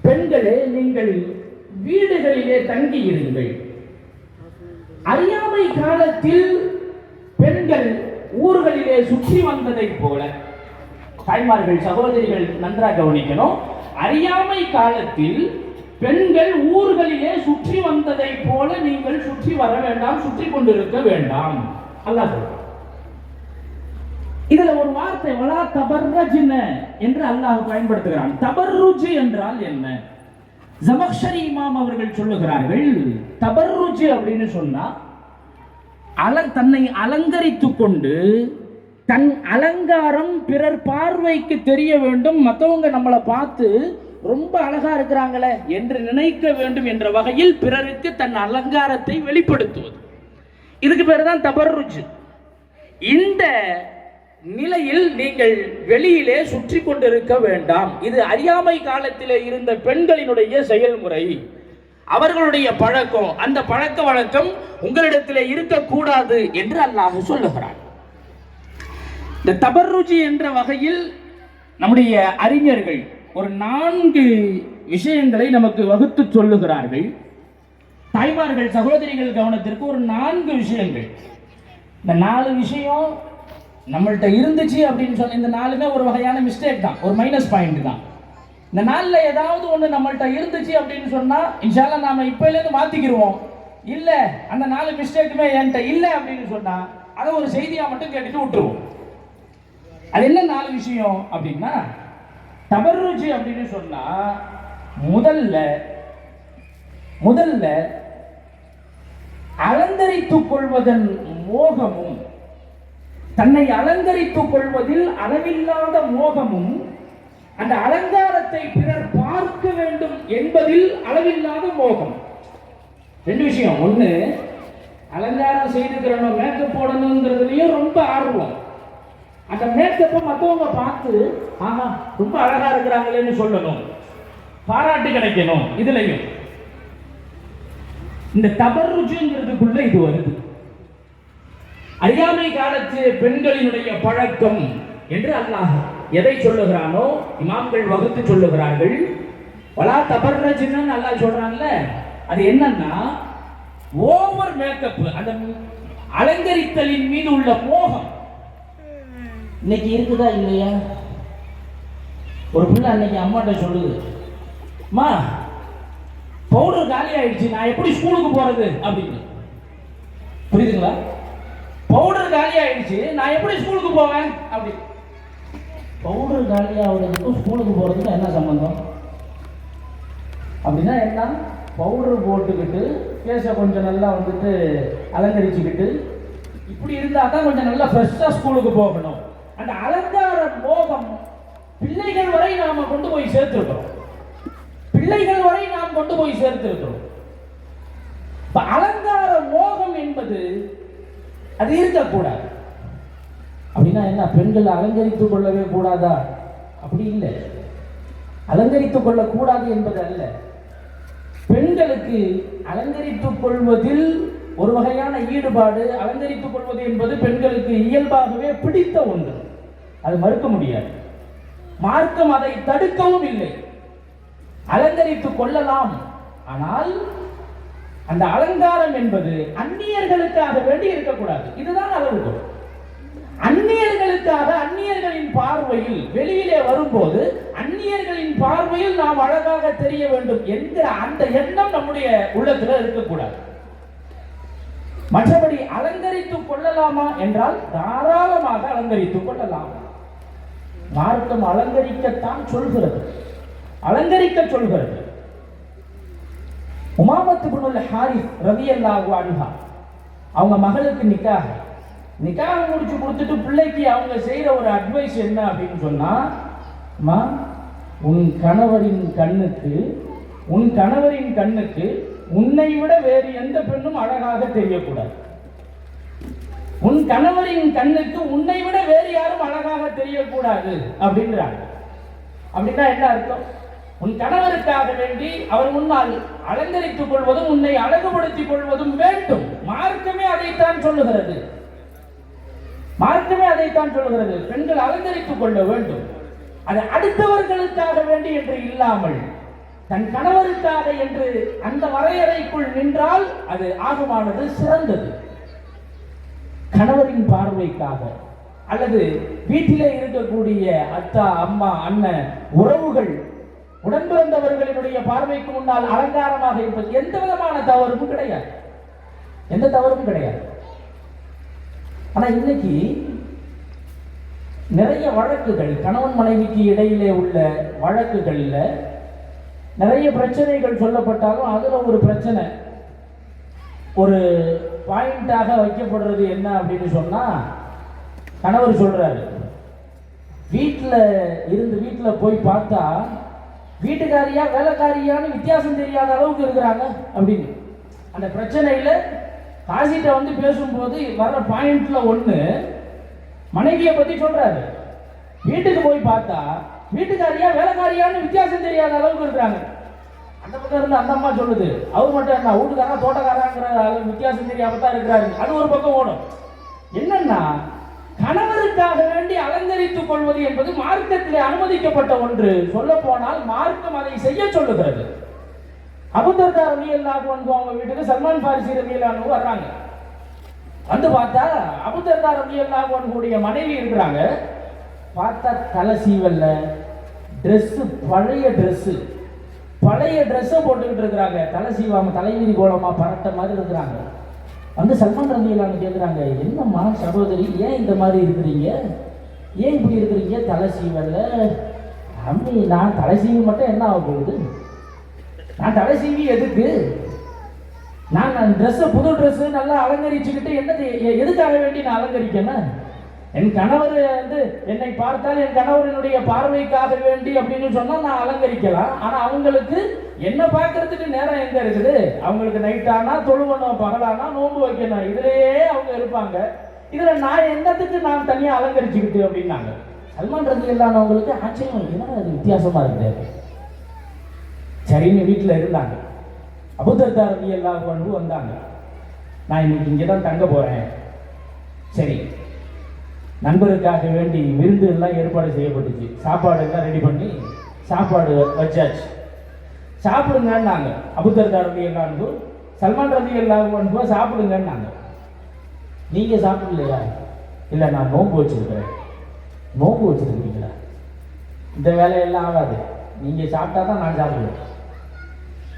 பெண்களே நீங்கள் வீடுகளிலே தங்கி இருங்கள். அறியாமை காலத்தில் பெண்கள் ஊர்களிலே சுற்றி வந்ததை போல, தாய்மார்கள், சகோதரிகள் நன்றாக கவனிக்கணும், அறியாமை காலத்தில் பெண்கள் ஊர்களிலே சுற்றி வந்ததை போல நீங்கள் சுற்றி வர வேண்டாம், சுற்றி கொண்டிருக்க வேண்டாம். அல்லாஹ் சொல்றான். இதுல ஒரு வார்த்தை வலா தபர்ரஜ்ன என்று அல்லாஹ் பயன்படுத்துகிறான். தபர்ருஜ் என்றால் என்ன? ஜமக்ஷரி இமாம் அவர்கள் சொல்லுகிறார்கள், தபர்ருஜ் அப்படின்னு சொன்னா தன்னை அலங்கரித்துக் கொண்டு தன் அலங்காரம் பிறர் பார்வைக்கு தெரிய வேண்டும், மற்றவங்க நம்மளை பார்த்து ரொம்ப அழகா இருக்கிறாங்களே என்று நினைக்க வேண்டும் என்ற வகையில் பிறருக்கு தன் அலங்காரத்தை வெளிப்படுத்துவது. இதுக்கு பேர் தான் தபர்ருஜ். இந்த நிலையில் நீங்கள் வெளியிலே சுற்றி கொண்டிருக்க வேண்டாம். இது அறியாமை காலத்திலே இருந்த பெண்களினுடைய செயல்முறை. அவர்களுடைய பழக்கம், அந்த பழக்க வழக்கம் உங்களிடத்தில் இருக்கக்கூடாது என்று அல்லாஹ் சொல்லுகிறான். இந்த தபர்ருஜி என்ற வகையில் நம்முடைய அறிஞர்கள் ஒரு 4 விஷயங்களை நமக்கு வகுத்து சொல்லுகிறார்கள். தாய்மார்கள், சகோதரிகள் கவனத்திற்கு ஒரு 4 விஷயங்கள். இந்த 4 விஷயம் நம்மள்கிட்ட இருந்துச்சு அப்படின்னு சொன்ன இந்த 4மே ஒரு வகையான மிஸ்டேக் தான், ஒரு மைனஸ் பாயிண்ட் தான். இந்த 4ல் ஏதாவது ஒன்று நம்மள்கிட்ட இருந்துச்சு அப்படின்னு சொன்னால் இன்ஷால்லா நாம் இப்போலேருந்து மாற்றிக்கிடுவோம். இல்லை அந்த 4 மிஸ்டேக்குமே என்கிட்ட இல்லை அப்படின்னு சொன்னால் அதை ஒரு செய்தியாக மட்டும் கேட்டுட்டு விட்டுருவோம். அது என்ன 4 விஷயம் அப்படின்னா, தபர்ருஜி அப்படின்னு சொன்னால் முதல்ல அலங்கரித்துக் கொள்வதன் மோகமும், தன்னை அலங்கரித்துக் கொள்வதில் அளவில்லாத மோகமும், அந்த அலங்காரத்தை பிறர் பார்க்க வேண்டும் என்பதில் அளவில்லாத மோகம். 2 விஷயம். ஒன்று, அலங்காரம் செய்துக்கிறோம், மேக்கப் போடணுங்கிறதுலையும் ரொம்ப ஆர்வம். அந்த மேக்கப்பை மற்றவங்க பார்த்து ஆஹா ரொம்ப அழகா இருக்கிறாங்களேன்னு சொல்லணும், பாராட்டு கிடைக்கணும். இதுலையும் இந்த தபர்ருஜுங்கிறதுக்குள்ள இது வருது. அறியாமை காலத்து பெண்களினுடைய பழக்கம் என்று அல்லாஹ் எதை சொல்லுகிறானோ இமாம்கள் வகுத்து சொல்லுகிறார்கள். வலா தபர்ரஜ்னு அல்லாஹ் சொல்றான்ல, அது என்னன்னா ஓவர் மேக்கப், அந்த அலங்கரித்தலின் மீது உள்ள மோகம் இன்னைக்கு இருக்குதா இல்லையா? ஒரு பிள்ளை அன்னைக்கு அம்மாட்ட சொல்லுது, அம்மா பவுடர் காலி ஆயிடுச்சு, நான் எப்படி ஸ்கூலுக்கு போறது அப்படின்னு. புரியுதுங்களா? பவுடர் காலி ஆயிடுச்சு, நான் எப்படி ஸ்கூலுக்கு போவேன் அப்படி. பவுடர் காலி ஆகுறதுக்கும் ஸ்கூலுக்கு போறதுக்கும் என்ன சம்பந்தம் அப்படின்னா என்ன? பவுடர் போட்டுக்கிட்டு கேஸை கொஞ்சம் நல்லா வந்துட்டு அலங்கரிச்சுக்கிட்டு இப்படி இருந்தால் தான் கொஞ்சம் நல்லா ஃப்ரெஷ்ஷாக ஸ்கூலுக்கு போகணும். அந்த அலங்கார மோகம் பிள்ளைகள் வரை நாம் கொண்டு போய் சேர்த்திருக்கிறோம். அலங்கார மோகம் என்பது அது இருக்கக்கூடாது. அப்படின்னா என்ன? பெண்கள் அலங்கரித்துக் கொள்ளவே கூடாதா? அப்படி இல்லை. அலங்கரித்துக் கொள்ளக்கூடாது என்பது அல்ல. பெண்களுக்கு அலங்கரித்துக் கொள்வதில் ஒரு வகையான ஈடுபாடு, அலங்கரித்துக் கொள்வது என்பது பெண்களுக்கு இயல்பாகவே பிடித்த ஒன்று, அது மறுக்க முடியாது. மார்க்கம் அதை தடுக்கவும் இல்லை. அலங்கரித்துக் கொள்ளலாம், ஆனால் அந்த அலங்காரம் என்பது அந்நியர்களுக்காக வேண்டி இருக்கக்கூடாது. இதுதான் அளவுகோல். அந்நியர்களுக்காக, அந்நியர்களின் பார்வையில், வெளியிலே வரும்போது அந்நியர்களின் பார்வையில் நாம் அழகாக தெரிய வேண்டும் என்கிற அந்த எண்ணம் நம்முடைய உள்ளத்தில் இருக்கக்கூடாது. மற்றபடி அலங்கரித்துக் கொள்ளலாமா என்றால் தாராளமாக அலங்கரித்துக் கொள்ளலாம். மார்க்கம் அலங்கரிக்கத்தான் சொல்கிறது, அலங்கரிக்க சொல்கிறது. உமாமத் இப்னுல் ஹாரிஸ் ரலியல்லாஹு அன்ஹா, அவங்க மகளுக்கு நிக்காஹ் முடிச்சு கொடுத்துட்டு பிள்ளைக்கு அவங்க செய்யற ஒரு அட்வைஸ் என்ன அப்படின்னு சொன்னா, உன் கணவரின் கண்ணுக்கு உன்னை விட வேறு எந்த பெண்ணும் அழகாக தெரியக்கூடாது. உன் கணவரின் கண்ணுக்கு உன்னை விட வேறு யாரும் அழகாக தெரியக்கூடாது அப்படின்றாங்க. அப்படின்னா என்ன அர்த்தம்? உன் கணவருக்காக வேண்டி அவர் முன்னால் அலங்கரித்துக் கொள்வதும் உன்னை அழகுபடுத்திக் கொள்வதும் வேண்டும். மார்க்கமே அதைத்தான் சொல்லுகிறது. பெண்கள் அலங்கரித்துக் கொள்ள வேண்டும். அது அடுத்தவர்களுக்காக வேண்டி என்று இல்லாமல் தன் கணவருக்காக என்று அந்த வரையறைக்குள் நின்றால் அது ஆகுமானது சிறந்தது. கணவரின் பார்வைக்காக அல்லது வீட்டிலே இருக்கக்கூடிய அத்தா, அம்மா, அண்ணன், உறவுகள், உடன்பிறந்தவர்களினுடைய பார்வைக்கு முன்னால் அலங்காரமாக இருப்பது எந்த விதமான தவறும் கிடையாது. ஆனா இன்னைக்கு நிறைய வழக்குகள், கணவன் மனைவிக்கு இடையிலே உள்ள வழக்குகள்ல நிறைய பிரச்சனைகள் சொல்லப்பட்டாலும் அதுல ஒரு பிரச்சனை, ஒரு பாயிண்டாக வைக்கப்படுறது என்ன அப்படின்னு சொன்னா, கணவர் சொல்றாரு, வீட்டில் போய் பார்த்தா வீட்டுக்காரியா வேலைக்காரியான்னு வித்தியாசம் தெரியாத அளவுக்கு இருக்கிறாங்க அப்படின்னு. அந்த பிரச்சனையில காசிட்ட வந்து பேசும்போது வர்ற பாயிண்ட்ல ஒண்ணு மனைவியை பத்தி சொல்றாரு. வீட்டுக்கு போய் பார்த்தா வீட்டுக்காரியா வேலைக்காரியான்னு வித்தியாசம் தெரியாத அளவுக்கு இருக்கிறாங்க. அந்த பக்கம் இருந்து அந்த அம்மா சொல்லுது, அவர் மட்டும் என்ன வீட்டுக்காரா தோட்டக்காராங்கிற வித்தியாசம் தெரியாம தான் இருக்கிறாரு. அது ஒரு பக்கம் ஓடும். என்னன்னா கணவருக்காக வேண்டி அலங்கரித்துக் கொள்வது என்பது மார்க்கத்திலே அனுமதிக்கப்பட்ட ஒன்று. சொல்ல போனால் மார்க்கம் அதை செய்ய சொல்லுகிறது. அபூதர்தா ரலியல்லாஹு அன்ஹு அவங்க வீட்டுக்கு சல்மான் ஃபாரிசி ரலியல்லாஹு அன்ஹு வர்றாங்க. வந்து பார்த்தா அபூதர்தா ரலியல்லாஹு அன்ஹுடைய மனைவி இருக்கிறாங்க. பார்த்தா தலை சீவல்ல, ட்ரெஸ் பழைய ட்ரெஸ்ஸை போட்டுக்கிட்டு இருக்கிறாங்க. தலை சீவாம தலைவிரி கோலமா பரட்ட மாதிரி இருக்கிறாங்க. வந்து சல்மான் ரலியல்லாஹு கேட்குறாங்க, என்னம்மா சகோதரி, ஏன் இந்த மாதிரி இருக்கிறீங்க, ஏன் இப்படி இருக்கிறீங்க, தலை சீவல்ல? அம்மி, நான் தலை சீவி மட்டும் என்ன ஆக போகுது, நான் தலை சீவி எதுக்கு, நான் ட்ரெஸ்ஸை புது ட்ரெஸ்ஸு நல்லா அலங்கரிச்சுக்கிட்டு என்ன எதுக்காக வேண்டி நான் அலங்கரிக்கணும்? என் கணவர் வந்து என்னை பார்த்தால் என் கணவரினுடைய பார்வைக்காக வேண்டி அப்படின்னு சொன்னா நான் அலங்கரிக்கலாம். ஆனா அவங்களுக்கு என்ன பார்க்கறதுக்கு நேரம் எங்க இருக்குது? அவங்களுக்கு நைட்டானா தொழுவணும், பகலானா நோன்பு வைக்கணும், இதுலயே அவங்க இருப்பாங்க. இதுல நான் என்னத்துக்கு நான் தனியா அலங்கரிச்சுக்கிட்டு அப்படின்னாங்க. சல்மான் ரலியல்லாஹு அவங்களுக்கு ஆச்சரியம், என்ன அது வித்தியாசமா இருக்குது. சரின்னு வீட்டில் இருந்தாங்க. அபூதர்தா ரலியல்லாஹு அன்ஹு வந்தாங்க. நான் இன்னைக்கு இங்கே தான் தங்க போறேன். சரி, நண்பருக்காக வேண்டி விருந்து எல்லாம் ஏற்பாடு செய்யப்பட்டுச்சு. சாப்பாடு எல்லாம் ரெடி பண்ணி சாப்பாடு வச்சாச்சு. சாப்பிடுங்கன்னாங்க. அபூதர்தா ரலியல்லாஹு அன்ஹு சல்மான் ரலியல்லாஹு அன்ஹு சாப்பிடுங்கன்னாங்க. நீங்க சாப்பிடலையா? இல்லை, நான் நோன்பு வச்சிருக்கிறேன். நோன்பு வச்சிருக்கீங்களா? இந்த வேலையெல்லாம் ஆகாது. நீங்க சாப்பிட்டா தான் நான் சாப்பிடுவேன்,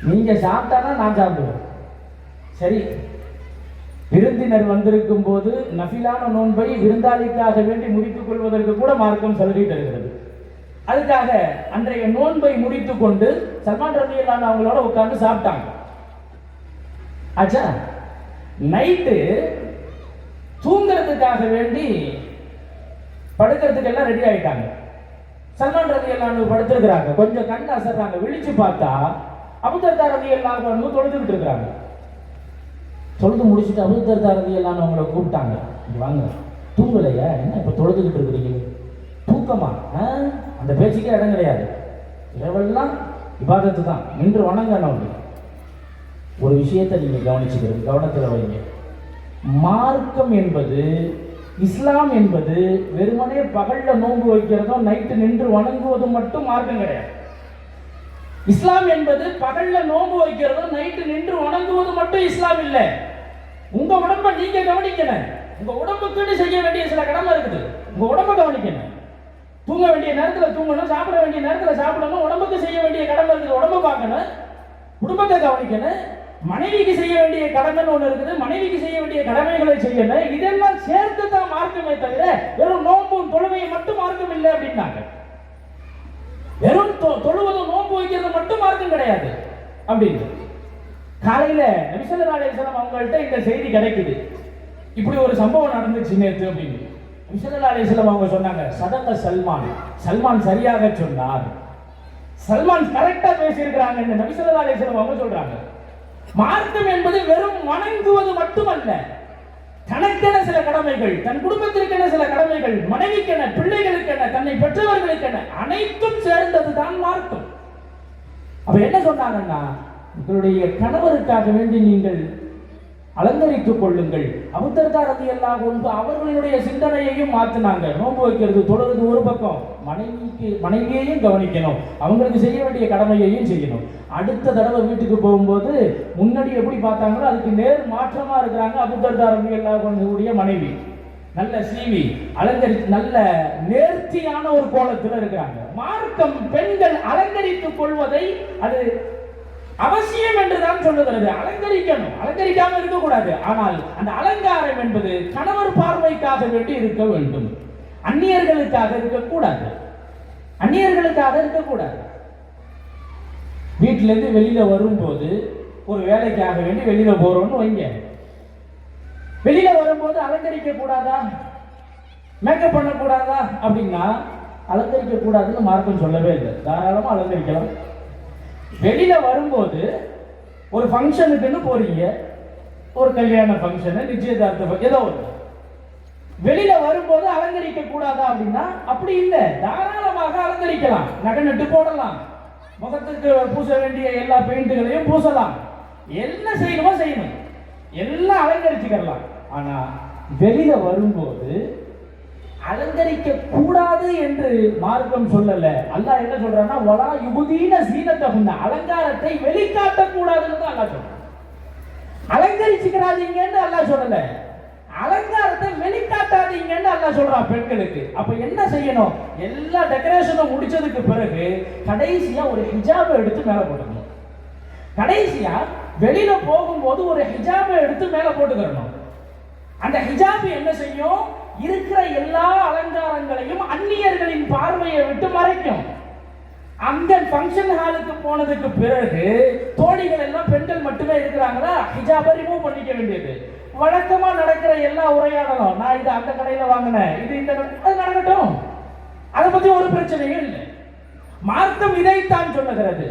நீங்க சாப்பிட்டா தான் நான் சாப்பிடுவேன். சரி, விருந்தினர் வந்திருக்கும் போது நஃபிலான நோன்பை விருந்தாளிக்காக வேண்டி முடித்துக் கொள்வதற்கு கூட மார்க்கம் சலுகை தருகிறது. அதுக்காக அன்றைய நோன்பை முடித்துக் கொண்டு சல்மான் ரலியல்லாஹு அவங்களோட உட்கார்ந்து சாப்பிட்டாங்க. ஆச்சா, நைட்டு தூங்குறதுக்காக வேண்டி படுக்கிறதுக்கு எல்லாம் ரெடி ஆயிட்டாங்க. சல்மான் ரலியல்லாஹு படுத்திருக்கிறாங்க. கொஞ்சம் கண் அசர்றாங்க. விழிச்சு பார்த்தா அபூதர்தா ரலியல்லாஹு அன்ஹு தொழுதுகிட்டு இருக்கிறாங்க. தொழுது முடிச்சுட்டு அபூதர்தா ரலியல்லாஹு அவங்கள கூப்பிட்டாங்க, வாங்க, தூங்கலையா, என்ன இப்போ தொழுதுகிட்டு இருக்கிறீங்க, தூக்கமா? அந்த பேச்சுக்கே இடம் கிடையாது. இரவெல்லாம் இபாதத்து தான், நின்று வணங்கணும். ஒரு விஷயத்தை நீங்க கவனிச்சுக்கிறது, கவனத்தில் வைங்க. மார்க்கம் என்பது, இஸ்லாம் என்பது வெறுமனே பகல்ல நோன்பு வைக்கிறதும் நைட்டு நின்று வணங்குவதும் மட்டும் மார்க்கம் கிடையாது. இஸ்லாம் என்பது பகல்ல நோன்பு வைக்கிறதும் நைட்டு நின்று வணங்குவது மட்டும் இஸ்லாம் இல்லை. உங்க உடம்ப நீங்க கவனிக்கணும். உங்க உடம்புக்குன்னு செய்ய வேண்டிய சில கடமை இருக்குது. உங்க உடம்ப கவனிக்கணும். தூங்க வேண்டிய நேரத்தில் தூங்கணும், சாப்பிட வேண்டிய நேரத்தில் சாப்பிடணும். உடம்புக்கு செய்ய வேண்டிய கடமை இருக்குது, உடம்ப பார்க்கணும், குடும்பத்தை கவனிக்கணும். மனைவிக்கு செய்ய வேண்டிய கடமைன்னு ஒண்ணு இருக்குது, மனைவிக்கு செய்ய வேண்டிய கடமைகளை செய்யணும். இதெல்லாம் சேர்த்து தான் மார்க்கமே தவிர வெறும் நோன்பும் தொழுகையை மட்டும் மார்க்கம் இல்லை அப்படின்னாங்க. வெறும் தொழுவதும் நோன்பு வைக்கிறது மட்டும் மார்க்கம் கிடையாது அப்படின்னு. காலையில நபி ஸல்லல்லாஹு அலைஹி வஸல்லம் அவங்கள்ட்ட இந்த செய்தி கிடைக்குது, இப்படி ஒரு சம்பவம் நடந்துச்சு நேற்று அப்படின்னு. நபி ஸல்லல்லாஹு அலைஹி வஸல்லம் அவங்க சொன்னாங்க, சதக சல்மான், சல்மான் சரியாக சொன்னார், சல்மான் கரெக்டா பேசியிருக்கிறாங்க. நபி ஸல்லல்லாஹு அலைஹி வஸல்லம் அவங்க சொல்றாங்க, மார்க்கம் என்பது வெறும் வணங்குவது மட்டுமல்ல, தனக்கென சில கடமைகள், தன் குடும்பத்திற்கென சில கடமைகள், மனைவிக்கென, பிள்ளைகளுக்கென, தன்னை பெற்றவர்களுக்கென அனைத்தும் சேர்ந்ததுதான் மார்க்கம். அப்ப என்ன சொன்னாங்கன்னா, உங்களுடைய கணவருக்காக வேண்டி நீங்கள் அலங்கரித்துக் கொள்ளுங்கள். அபூதர்தா ரலியல்லாஹு அன்ஹு அவர்களுடைய சிந்தனையையும் மாத்தினாங்க. நோன்பு வைக்கிறது, தொழுவது ஒரு பக்கம், மனைவியையும் கவனிக்கணும், அவங்களுக்கு செய்ய வேண்டிய கடமையையும் செய்யணும். அடுத்த தடவை வீட்டுக்கு போகும்போது முன்னாடி எப்படி பார்த்தாங்களோ அதுக்கு நேர் மாற்றமா இருக்கிறாங்க அபூதர்தா ரலியல்லாஹு அன்ஹுடைய மனைவி. நல்ல சீவி அலங்கரித்து நல்ல நேர்த்தியான ஒரு கோலத்தில் இருக்கிறாங்க. மார்க்கம் பெண்கள் அலங்கரித்துக் கொள்வதை அது அவசியம் என்றுதான் சொல்லுகிறது. அலங்கரிக்கணும், அலங்கரிக்காம இருக்கக்கூடாது. ஆனால் அந்த அலங்காரம் என்பது கணவர் பார்வைக்காக வேண்டி இருக்க வேண்டும், அந்நியர்களுக்காக இருக்கக்கூடாது, அந்நியர்களுக்காக இருக்கக்கூடாது. வீட்டில இருந்து வெளியில வரும்போது ஒரு வேலைக்காக வேண்டி வெளியில போறோம்னு வைங்க, வெளியில வரும்போது அலங்கரிக்க கூடாதா, மேக்கப் பண்ணக்கூடாதா அப்படின்னா அலங்கரிக்க கூடாதுன்னு மார்க்கம் சொல்லவே இல்லை. தாராளமா அலங்கரிக்கலாம். வெளியில வரும்போது ஒரு ஃபங்க்ஷனுக்குன்னு போறீங்க, ஒரு கல்யாண ஃபங்க்ஷன், நிச்சயதார்த்த ஏதோ ஒரு, வெளியில வரும்போது அலங்கரிக்க கூடாதா அப்படின்னா அப்படி இல்லை, தாராளமாக அலங்கரிக்கலாம், நகை நட்டு போடலாம், முகத்துக்கு பூச வேண்டிய எல்லா பெயிண்ட்டுகளையும் பூசலாம், என்ன செய்யணுமோ செய்யணும், எல்லாம் அலங்கரிச்சுக்கலாம். ஆனா வெளியில வரும்போது அலங்கரிக்க கூடாது என்று மார்க்கம் சொல்லல. அல்லாஹ் என்ன சொல்றான்னா, வலா யுபதீன ஸீனத்தஹுன்ன, அலங்காரத்தை வெளிக்காட்ட கூடாதுன்னு அல்லாஹ் சொல்றான். அலங்கரிச்சுக்கிறாதீங்கன்னு அல்லாஹ் சொல்லல, அலங்காரத்தை வெளிக்காட்டாதீங்கன்னு அல்லாஹ் சொல்றான் பெண்களுக்கு. அப்ப என்ன செய்யணும்? எல்லா டெக்கரேஷனும் முடிச்சதுக்கு பிறகு கடைசியா ஒரு ஹிஜாபை எடுத்து மேல போட்டுக்கணும். கடைசியா வெளியில போகும்போது ஒரு ஹிஜாபை எடுத்து மேல போட்டுக்கிறணும். அந்த ஹிஜாப் என்ன செய்யும்? இருக்கிற எல்லா அலங்காரங்களையும் அந்நியர்களின் பார்வையை விட்டு மறைக்கும். அந்த ஃபங்க்ஷன் ஹாலுக்கு போனதுக்கு பிறகு தோழிகள் எல்லாம் பெண்கள் மட்டுமே இருக்கிறாங்களா, ஹிஜாபை ரிமூவ் பண்ணிக்க வேண்டியது. வழக்கமா நடக்கிற எல்லா உரையாடலும், நான் இது அந்த கடையில வாங்கினேன், இது இந்த அது நடக்கட்டும், அதை பத்தி ஒரு பிரச்சனையும் இல்லை. மார்க்கம் இதைத்தான் சொல்லுகிறது,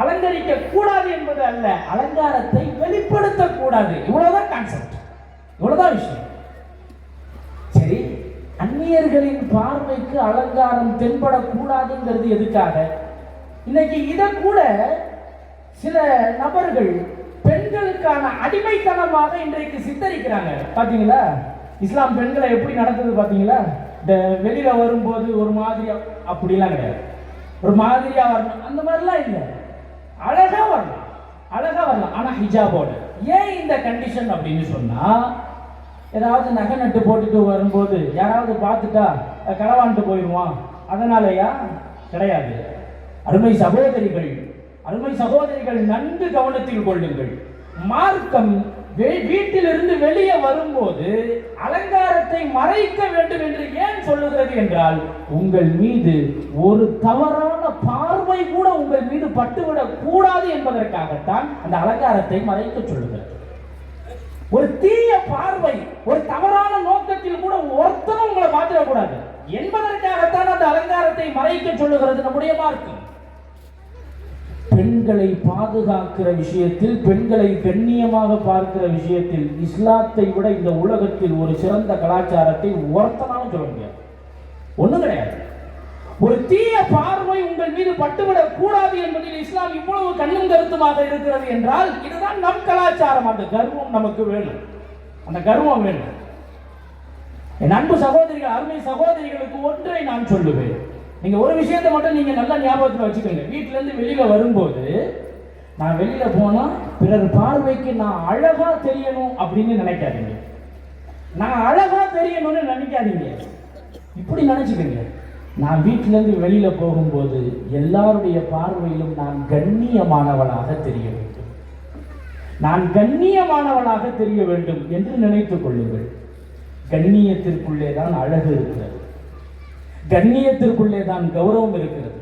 அலங்கரிக்க கூடாது என்பது அல்ல, அலங்காரத்தை வெளிப்படுத்த கூடாது. இவ்வளவுதான் கான்செப்ட், இவ்வளவுதான் விஷயம். சரி, அந்நியர்களின் பார்வைக்கு அலங்காரம் தென்படக்கூடாதுங்கிறது எதுக்காக? இன்னைக்கு இதை கூட சில நபர்கள் பெண்களுக்கான அடிமைத்தனமாக இன்றைக்கு சித்தரிக்கிறாங்க. பாத்தீங்களா, இஸ்லாம் பெண்களை எப்படி நடக்குது பாத்தீங்களா? இந்த வெளியில வரும்போது ஒரு மாதிரியா, அப்படிலாம் கிடையாது, ஒரு மாதிரியா வரணும் அந்த மாதிரிலாம் இல்லை, அழகா வரலாம், அழகா வரலாம், ஆனா ஹிஜாபோட. ஏன் இந்த கண்டிஷன் அப்படின்னு சொன்னா, ஏதாவது நகை நட்டு போட்டுட்டு வரும்போது யாராவது பார்த்துட்டா களவாண்டு போயிடுவான், அதனாலயா? கிடையாது. அருமை சகோதரிகள், அருமை சகோதரிகள், நன்கு கவனத்தில் கொள்ளுங்கள். மார்க்கம் வீட்டிலிருந்து வெளியே வரும்போது அலங்காரத்தை மறைக்க வேண்டும் என்று ஏன் சொல்லுகிறது என்றால், உங்கள் மீது ஒரு தவறான பார்வை கூட உங்கள் மீது பட்டுவிடக் கூடாது என்பதற்காகத்தான் அந்த அலங்காரத்தை மறைக்க சொல்லுகிறது. ஒரு தீய பார்வை, ஒரு தவறான நோக்கத்தில் கூட ஒருத்தரும் உங்களை பார்த்துடக்கூடாது என்பதற்காகத்தான் அந்த அலங்காரத்தை மறைக்க சொல்லுகிறது நம்முடைய மார்க்கம். பெண்களை பாதுகாக்கிற விஷயத்தில், பெண்களை கண்ணியமாக பார்க்கிற விஷயத்தில் இஸ்லாத்தை விட இந்த உலகத்தில் ஒரு சிறந்த கலாச்சாரத்தை ஒருத்தனாலும் சொல்ல முடியாது, ஒண்ணும் கிடையாது. ஒரு தீய பார்வை உங்கள் மீது பட்டுவிடக் கூடாது என்பதில் இஸ்லாம் இவ்வளவு கண்ணும் கருத்துமாக இருக்கிறது என்றால், இதுதான் நம் கலாச்சாரம். அந்த கர்வம் நமக்கு வேணும், அந்த கர்வம் வேணும். என் அன்பு சகோதரிகள், அருமை சகோதரிகளுக்கு ஒன்றை நான் சொல்லுவேன். நீங்க ஒரு விஷயத்தை மட்டும் நீங்க நல்லா ஞாபகத்தில் வச்சுக்கோங்க. வீட்டுல இருந்து வெளியில வரும்போது, நான் வெளியில போனா பிறர் பார்வைக்கு நான் அழகா தெரியணும் அப்படின்னு நினைக்காதீங்க, நான் அழகா தெரியணும்னு நினைக்காதீங்க. இப்படி நினைச்சுக்கோங்க, நான் வீட்டிலிருந்து வெளியில போகும்போது எல்லாருடைய பார்வையிலும் நான் கண்ணியமானவளாக தெரிய வேண்டும், நான் கண்ணியமானவளாக தெரிய வேண்டும் என்று நினைத்துக் கொள்ளுங்கள். கண்ணியத்திற்குள்ளே தான் அழகு இருக்கிறது, கண்ணியத்திற்குள்ளே தான் கௌரவம் இருக்கிறது,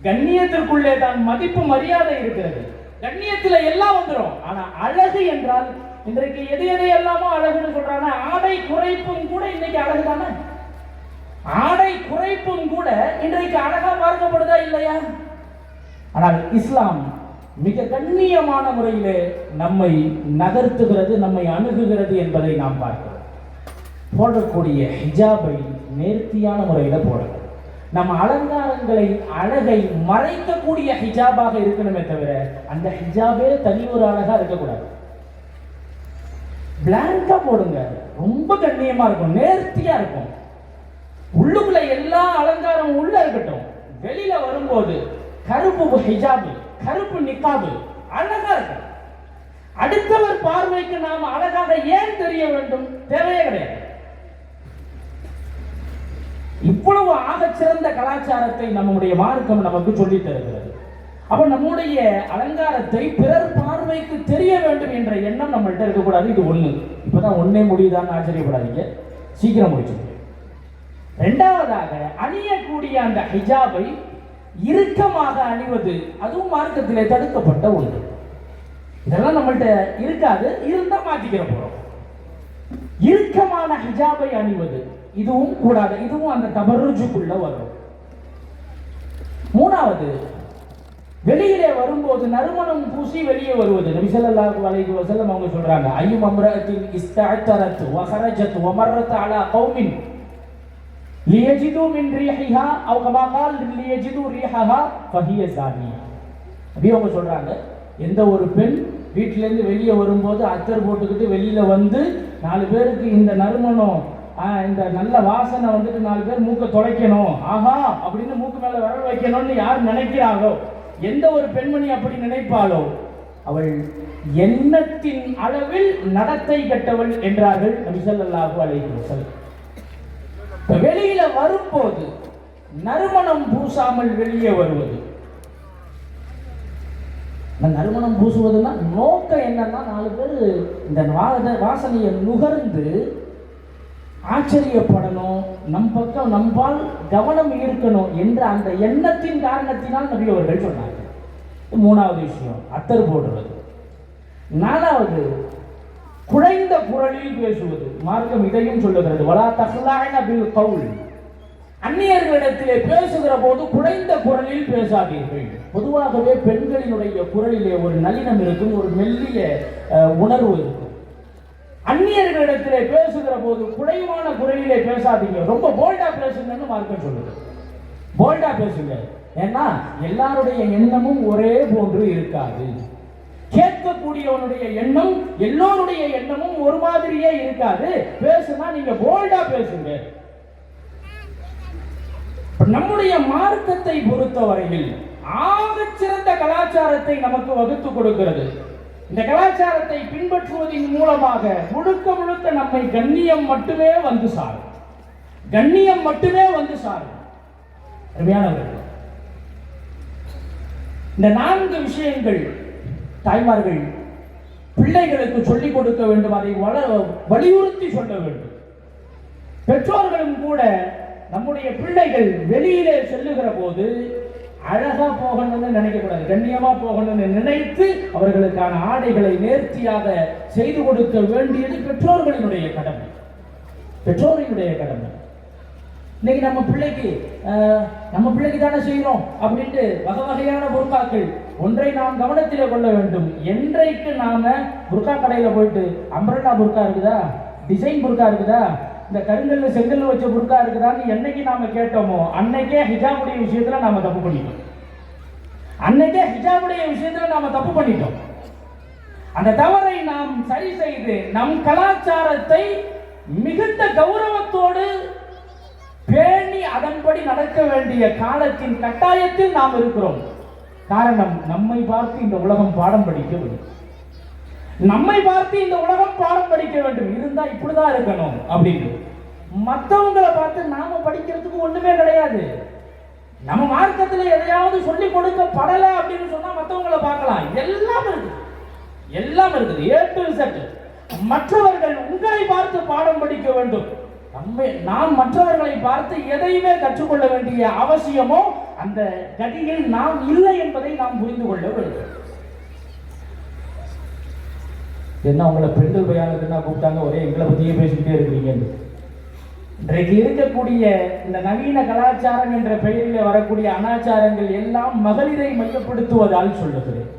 கண்ணியத்திற்குள்ளே தான் மதிப்பு மரியாதை இருக்கிறது. கண்ணியத்துல எல்லாம் வந்துடும். ஆனா அழகு என்றால் இன்றைக்கு எது எதை எல்லாமோ அழகுன்னு சொல்றாங்க. ஆடை குறைப்பும் கூட இன்னைக்கு அழகு தானே, ஆடை குறைப்பும் கூட இன்றைக்கு அழகா பார்க்கப்படுதா இல்லையா? ஆனால் இஸ்லாம் மிக கண்ணியமான முறையிலே நம்மை நகர்த்துகிறது, நம்மை அணுகுகிறது என்பதை நாம் பார்க்கிறோம். போடக்கூடிய ஹிஜாபை நேர்த்தியான முறையில் போடணும். நம்ம அலங்காரங்களை, அழகை மறைக்கக்கூடிய ஹிஜாபாக இருக்கணுமே தவிர அந்த ஹிஜாபே தனி ஒரு அழகா இருக்கக்கூடாது. பிளாங்கா போடுங்க, ரொம்ப கண்ணியமா இருக்கும், நேர்த்தியா இருக்கும். உள்ளுக்குள்ள எல்லா அலங்காரம் உள்ள இருக்கட்டும், வெளியில வரும்போது கருப்பு ஹிஜாபு, கருப்பு நிக்காபு அழகா இருக்கும். அடுத்தவர் பார்வைக்கு நாம் அழகாக ஏன் தெரிய வேண்டும்? தேவையே கிடையாது. இவ்வளவு ஆகச்சிறந்த கலாச்சாரத்தை நம்முடைய மார்க்கம் நமக்கு சொல்லித் தருகிறது. அப்ப நம்முடைய அலங்காரத்தை பிறர் பார்வைக்கு தெரிய வேண்டும் என்ற எண்ணம் நம்மள்கிட்ட இருக்கக்கூடாது. இது ஒண்ணு. இப்பதான் ஒன்னே முடியுதான்னு ஆச்சரியப்படாதீங்க, சீக்கிரம் முடிச்சு. இரண்டாவதாக, அணியக்கூடிய அந்த ஹிஜாபை இறுக்கமாக அணிவது, அதுவும் மார்க்கத்திலே தடுக்கப்பட்ட ஒன்று. இதெல்லாம் நம்மள்கிட்ட இருக்காது, இருந்தா மாத்திக்கிற போறோம். இறுக்கமான ஹிஜாபை அணிவது இதுவும் கூடாது, இதுவும் அந்த தபர்ருஜுக்குள்ள வரும். மூணாவது, வெளியிலே வரும்போது நறுமணம் பூசி வெளியே வருவது. நபி ஸல்லல்லாஹு அலைஹி வஸல்லம் அவங்க சொல்றாங்க, ஐயும் அம்ரஅத்தின் இஸ்தஅத்தரத் வ ஹரஜத் வ மர்ரத் அலா கௌமின் லியஜிது மின் ரீஹிஹா அவ் கமா கால் லியஜிது ரீஹஹா ஃபஹிய ஸானியா. அப்படியே அவங்க சொல்றாங்க, எந்த ஒரு பெண் வீட்டிலேருந்து வெளியே வரும்போது அத்தர் போட்டுக்கிட்டு வெளியில வந்து 4 பேருக்கு இந்த நறுமணம் இந்த நல்ல வாசனை வந்துட்டு 4 பேர் மூக்க தொலைக்கணும், ஆஹா அப்படின்னு மூக்கு மேல விரல் வைக்கணும்னு யார் நினைக்கிறாளோ, எந்த ஒரு பெண்மணி அப்படி நினைப்பாளோ அவள் எண்ணத்தின் அளவில் நடத்தை கெட்டவள் என்றார்கள் நபி ஸல்லல்லாஹு அலைஹி வஸல்லம். வெளியில வரும்போது நறுமணம் பூசாமல் வெளியே வருவது. நறுமணம் பூசுவதுன்னா நோக்கம் என்னன்னா 4 பேர் இந்த வாசனையை நுகர்ந்து ஆச்சரியப்படணும், நம் பக்கம் நம்பால் கவனம் இருக்கணும் என்ற அந்த எண்ணத்தின் காரணத்தினால் நபி அவர்கள் சொன்னார்கள். 3வது விஷயம் அத்தர் போடுறது. 4வது குறைந்த குரலில் பேசுவது. மார்க்கம் இதையும் சொல்லுகிறது, வலா தஹ்லான பில் கவுல். அந்நியர்களிடத்திலே பேசுகிற போது குறைந்த குரலில் பேசாதீர்கள். பொதுவாகவே பெண்களினுடைய குரலிலே ஒரு நளினம் இருக்கும், ஒரு மெல்லிய உணர்வு இருக்கும். அந்நியர்களிடத்திலே பேசுகிற போது குறைவான குரலிலே பேசாதீங்க, ரொம்ப போல்டா பேசுங்கன்னு மார்க்கம் சொல்லுது. போல்டா பேசுங்க, ஏன்னா எல்லாருடைய எண்ணமும் ஒரே போன்று இருக்காது. கேட்கக்கூடியவனுடைய எண்ணம் எல்லோருடைய எண்ணமும் ஒரு மாதிரியே இருக்காது. பேசுனா நீங்க போல்டா பேசுங்க. நம்முடைய மார்க்கத்தை பொறுத்தவரையில் ஆகச்சிறந்த கலாச்சாரத்தை நமக்கு வகுத்து கொடுக்கிறது. இந்த கலாச்சாரத்தை பின்பற்றுவதன் மூலமாக முழுக்க முழுக்க நம்மை கண்ணியம் மட்டுமே வந்து சாரும். கண்ணியம் மட்டுமே வந்து சாரும். அருமையானவர்கள், இந்த 4 விஷயங்கள் தாய்மார்கள் பிள்ளைகளுக்கு சொல்லிக் கொடுக்க வேண்டும், அதை வலியுறுத்தி சொல்ல வேண்டும். பெற்றோர்களும் கூட நம்முடைய பிள்ளைகள் வெளியிலே செல்லுகிற போது அழகா போகணும்னு நினைக்கக்கூடாது, கண்ணியமா போகணும்னு நினைத்து அவர்களுக்கான ஆடைகளை நேர்த்தியாக செய்து கொடுக்க வேண்டியது பெற்றோர்களினுடைய கடமை. பெற்றோரினுடைய கடமை. இன்னைக்கு நம்ம பிள்ளைக்கு தானே செய்யறோம் அப்படின்ட்டு வகை வகையான புர்காக்கள். ஒன்றை நாம் கவனத்தில் கொள்ள வேண்டும், என்றைக்கு நாம புர்கா கடையில போயிட்டு அம்பரல்லா புர்கா இருக்குதா, டிசைன் புர்கா இருக்குதா, இந்த கருங்கல்ல செங்கல் வச்ச புர்கா இருக்குதான்னு என்னைக்கு நாம கேட்டோமோ அன்னைக்கே ஹிஜாபுடைய விஷயத்துல நாம தப்பு பண்ணிட்டோம். அன்னைக்கே ஹிஜாபுடைய விஷயத்துல நாம தப்பு பண்ணிட்டோம். அந்த தவறை நாம் சரி செய்து நம் கலாச்சாரத்தை மிகுந்த கௌரவத்தோடு பேணி அதன்படி நடக்க வேண்டிய காலத்தின் கட்டாயத்தில் நாம் இருக்கிறோம். காரணம், நம்மை பார்த்து இந்த உலகம் பாடம் படிக்க வேண்டும். நம்மை பார்த்து இந்த உலகம் பாடம் படிக்க வேண்டும். இருந்தா இப்படிதான் இருக்கணும் அப்படின்னு மற்றவங்களை பார்த்து நாம படிக்கிறதுக்கு ஒண்ணுமே கிடையாது. நம்ம மார்க்கத்துல எதையாவது சொல்லி கொடுக்கப்படலை அப்படின்னு சொன்னா மற்றவங்களை பார்க்கலாம். எல்லாம் இருக்குது, எல்லாம் இருக்குது, A to Z. மற்றவர்கள் உங்களை பார்த்து பாடம் படிக்க வேண்டும். நாம் மற்றவர்களை பார்த்து எதையுமே கற்றுக்கொள்ள வேண்டிய அவசியமோ அந்த கதியில் நாம் இல்லை என்பதை நாம் புரிந்து கொள்ள வேண்டும். என்ன உங்களை பெண்கள் பயானத்துனா கூப்பிட்டாங்க, ஒரே எங்களை பத்தியே பேசிக்கிட்டே இருக்கிறீங்க. இன்றைக்கு இருக்கக்கூடிய இந்த நவீன கலாச்சாரம் என்ற பெயரில் வரக்கூடிய அனாச்சாரங்கள் எல்லாம் மகளிரை மையப்படுத்துவதால் சொல்லுகிறேன்.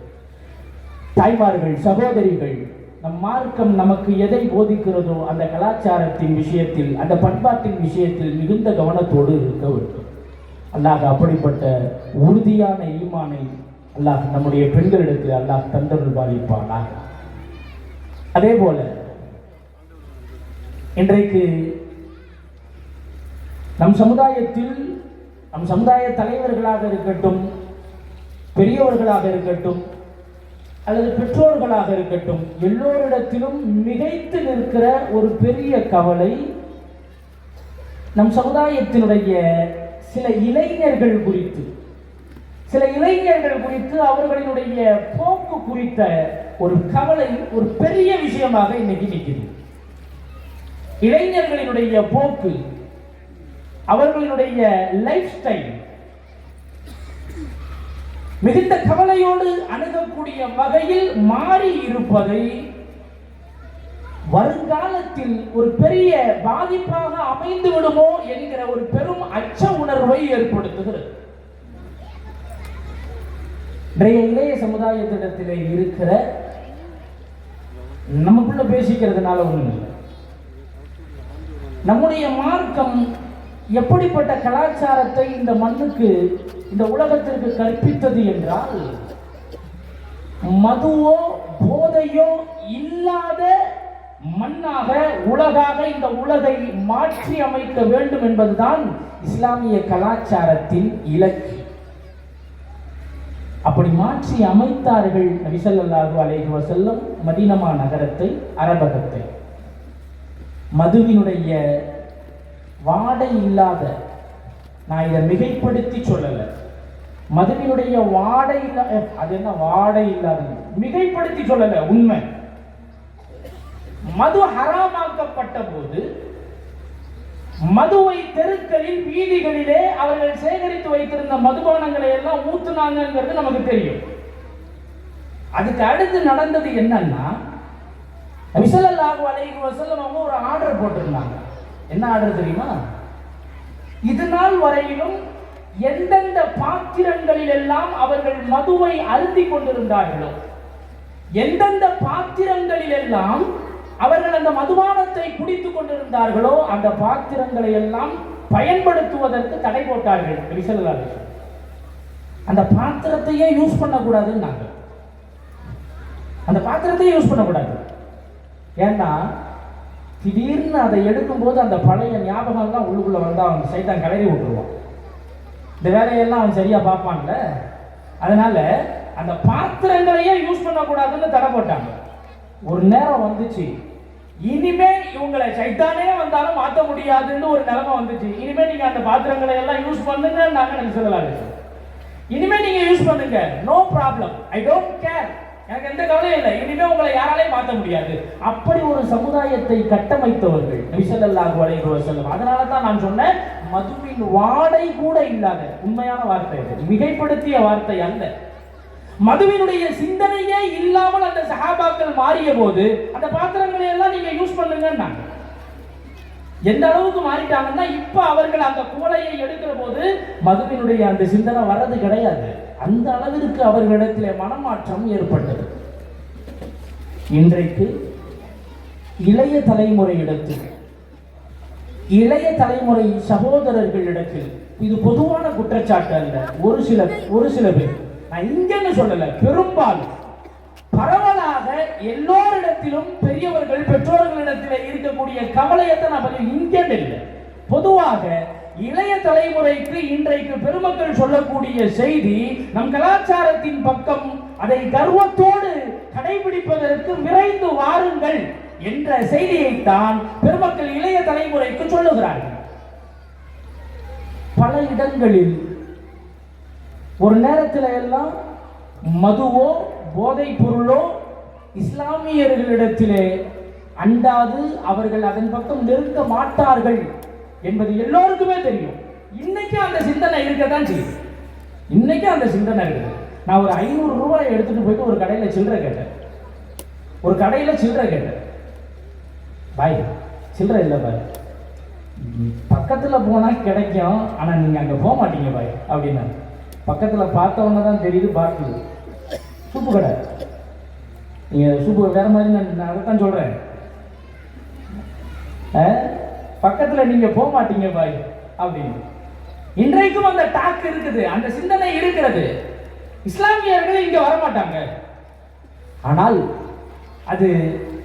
தாய்மார்கள், சகோதரிகள், நம் மார்க்கம் நமக்கு எதை போதிக்கிறதோ அந்த கலாச்சாரத்தின் விஷயத்தில், அந்த பண்பாட்டின் விஷயத்தில் மிகுந்த கவனத்தோடு இருக்க வேண்டும். அல்லாஹ் அப்படிப்பட்ட உறுதியான ஈமானை அல்லாஹ் நம்முடைய பெண்களிடத்தில் அல்லாஹ் தந்தருள் பாலிப்பானாக. அதே போல இன்றைக்கு நம் சமுதாயத்தில், நம் சமுதாய தலைவர்களாக இருக்கட்டும், பெரியவர்களாக இருக்கட்டும், அல்லது பெற்றோர்களாக இருக்கட்டும், எல்லோரிடத்திலும் மிகைத்து நிற்கிற ஒரு பெரிய கவலை நம் சமுதாயத்தினுடைய சில இளைஞர்கள் குறித்து அவர்களினுடைய போக்கு குறித்த ஒரு கவலை ஒரு பெரிய விஷயமாக இன்னைக்கு நிற்கிறது. இளைஞர்களினுடைய போக்கு, அவர்களுடைய லைஃப் ஸ்டைல் மிகுந்த கவலையோடு அணுகக்கூடிய வகையில் மாறி இருப்பதை வருங்காலத்தில் ஒரு பெரிய பாதிப்பாக அமைந்து விடுமோ என்கிற ஒரு பெரும் அச்ச உணர்வை ஏற்படுத்துகிறது. இளைய சமுதாயத்திடத்திலே இருக்கிற, நமக்குள்ள பேசிக்கிறதுனால ஒண்ணும் இல்லை, நம்முடைய மார்க்கம் எப்படிப்பட்ட கலாச்சாரத்தை இந்த மண்ணுக்கு, இந்த உலகத்திற்கு கற்பித்தது என்றால், மதுவோ போதையோ இல்லாத மண்ணாக உலகாக இந்த உலகை மாற்றி அமைக்க வேண்டும் என்பதுதான் இஸ்லாமிய கலாச்சாரத்தின் இலக்கு. அப்படி மாற்றி அமைத்தார்கள் நபி ஸல்லல்லாஹு அலைஹி வஸல்லம் மதீனா நகரத்தை, அரபகத்தை. மதுவினுடைய வாடை இல்லாத, நான் இதை மிகைப்படுத்தி சொல்லல, மதுவினுடைய வாடை அது என்ன வாடை இல்லாத, மிகைப்படுத்தி சொல்லல, உண்மை. மது ஹராமாக்கப்பட்ட போது மதுவை தெருக்களில் வீதிகளிலே அவர்கள் சேகரித்து வைத்திருந்த மதுபானங்களை எல்லாம் ஊத்துனாங்கிறது நமக்கு தெரியும். அதுக்கு அடுத்து நடந்தது என்னன்னா, நபி ஸல்லல்லாஹு அலைஹி வஸல்லம் அவங்க ஒரு ஆர்டர் போட்டிருந்தாங்க. என்ன ஆர்டர் தெரியுமா? இது நாள் வரையிலும் எந்தெந்த பாத்திரங்களில் எல்லாம் அவர்கள் மதுவை அருந்திக் கொண்டிருந்தார்களோ, எந்தெந்த பாத்திரங்களில் எல்லாம் அவர்கள் அந்த மதுபானத்தை குடித்துக் கொண்டிருந்தார்களோ, அந்த பாத்திரங்களை எல்லாம் பயன்படுத்துவதற்கு தடை போட்டார்கள் நபி ஸல்லல்லாஹு அலைஹி வஸல்லம். அந்த பாத்திரத்தையே யூஸ் பண்ணக்கூடாதுன்னு நாங்கள், அந்த பாத்திரத்தையே யூஸ் பண்ணக்கூடாது. ஏன்னா திடீர்னு அதை எடுக்கும்போது அந்த பழைய ஞாபகம்லாம் உள்ளுக்குள்ள வந்தால் அவன் சைத்தான் கிளறி விட்டுருவான். இந்த வேலையெல்லாம் அவன் சரியா பார்ப்பான்ல. அதனால அந்த பாத்திரங்களையே யூஸ் பண்ணக்கூடாதுன்னு தடை போட்டாங்க. ஒரு நேரம் வந்துச்சு, இனிமே இவங்களை சைத்தானே வந்தாலும் மாற்ற முடியாதுன்னு ஒரு நிலைமை வந்துச்சு. இனிமே நீங்க அந்த பாத்திரங்களை எல்லாம் யூஸ் பண்ணுங்க, நாங்க எனக்கு சொல்லலாம். இனிமே நீங்க யூஸ் பண்ணுங்க, no problem, I don't care, எனக்கு எந்த கவலையும் இல்லை, இனிமே உங்களை யாராலையும் மாற்ற முடியாது. அப்படி ஒரு சமுதாயத்தை கட்டமைத்தவர்கள் நபி ஸல்லல்லாஹு அலைஹி வஸல்லம். அதனால தான் நான் சொன்னேன், மதுவின் வாடை கூட இல்லாத, உண்மையான வார்த்தை இது, மிகைப்படுத்திய வார்த்தை அல்ல. மதுவினுடைய சிந்தனையே இல்லாமல் அந்த சஹாபாக்கள் மாறிய போது அந்த பாத்திரங்களை எல்லாம் நீங்க யூஸ் பண்ணுங்க. எந்த அளவுக்கு மாறிட்டாங்கன்னா, இப்ப அவர்கள் அந்த குவளையை எடுக்கிற போது மதுவினுடைய அந்த சிந்தனை வர்றது கிடையாது. அந்த அளவிற்கு அவர்களிடத்திலே மனமாற்றம் ஏற்பட்டது. இன்றைக்கு இளைய தலைமுறையிடத்தில், இளைய தலைமுறை சகோதரர்களிடத்தில், இது பொதுவான குற்றச்சாட்டு அல்ல, ஒரு சில பேர், நான் இங்கன்னு சொல்லல, பெரும்பாலும் பரவலாக எல்லோரிடத்திலும் பெரியவர்கள் பெற்றோர்களிடத்தில் இருக்கக்கூடிய கவலையத்தை நான் இங்கே இல்லை, பொதுவாக இளைய தலைமுறைக்கு இன்றைக்கு பெருமக்கள் சொல்லக்கூடிய செய்தி, நம் கலாச்சாரத்தின் பக்கம் அதை கர்வத்தோடு கடைபிடிப்பதற்கு விரைந்து வாருங்கள் என்ற செய்தியைத்தான் பெருமக்கள் இளைய தலைமுறைக்கு சொல்லுகிறார்கள். பல இடங்களில் ஒரு நேரத்தில் எல்லாம் மதுவோ போதை பொருளோ இஸ்லாமியர்களிடத்திலே அண்டாது அவர்கள் அதன் பக்கம் நெருங்க மாட்டார்கள் என்பது எல்லோருக்குமே தெரியும். இன்னைக்கு அந்த சிந்தனை இருக்கத்தான் செய்யும். இன்னைக்கு அந்த சிந்தனை இருக்குது. நான் ஒரு 500 ரூபாய் எடுத்துட்டு போயிட்டு ஒரு கடையில் சில்லறை கேட்டேன். பாய் சில்லறை இல்லை பாய், பக்கத்தில் போனால் கிடைக்கும், ஆனால் நீங்கள் அங்கே போக மாட்டீங்க பாய் அப்படின்னா. பக்கத்தில் பார்த்தவொன்னே தான் தெரியுது, பாட்டில் சூப்பு கடை, நீங்கள் சூப்பு வேற மாதிரி, நான் அதைத்தான் சொல்கிறேன். பக்கத்தில் நீங்கள் போக மாட்டீங்க பாய் அப்படின்னு. இன்றைக்கும் அந்த டாக் இருக்குது, அந்த சிந்தனை இருக்கிறது. இஸ்லாமியர்கள் இங்கே வரமாட்டாங்க, ஆனால் அது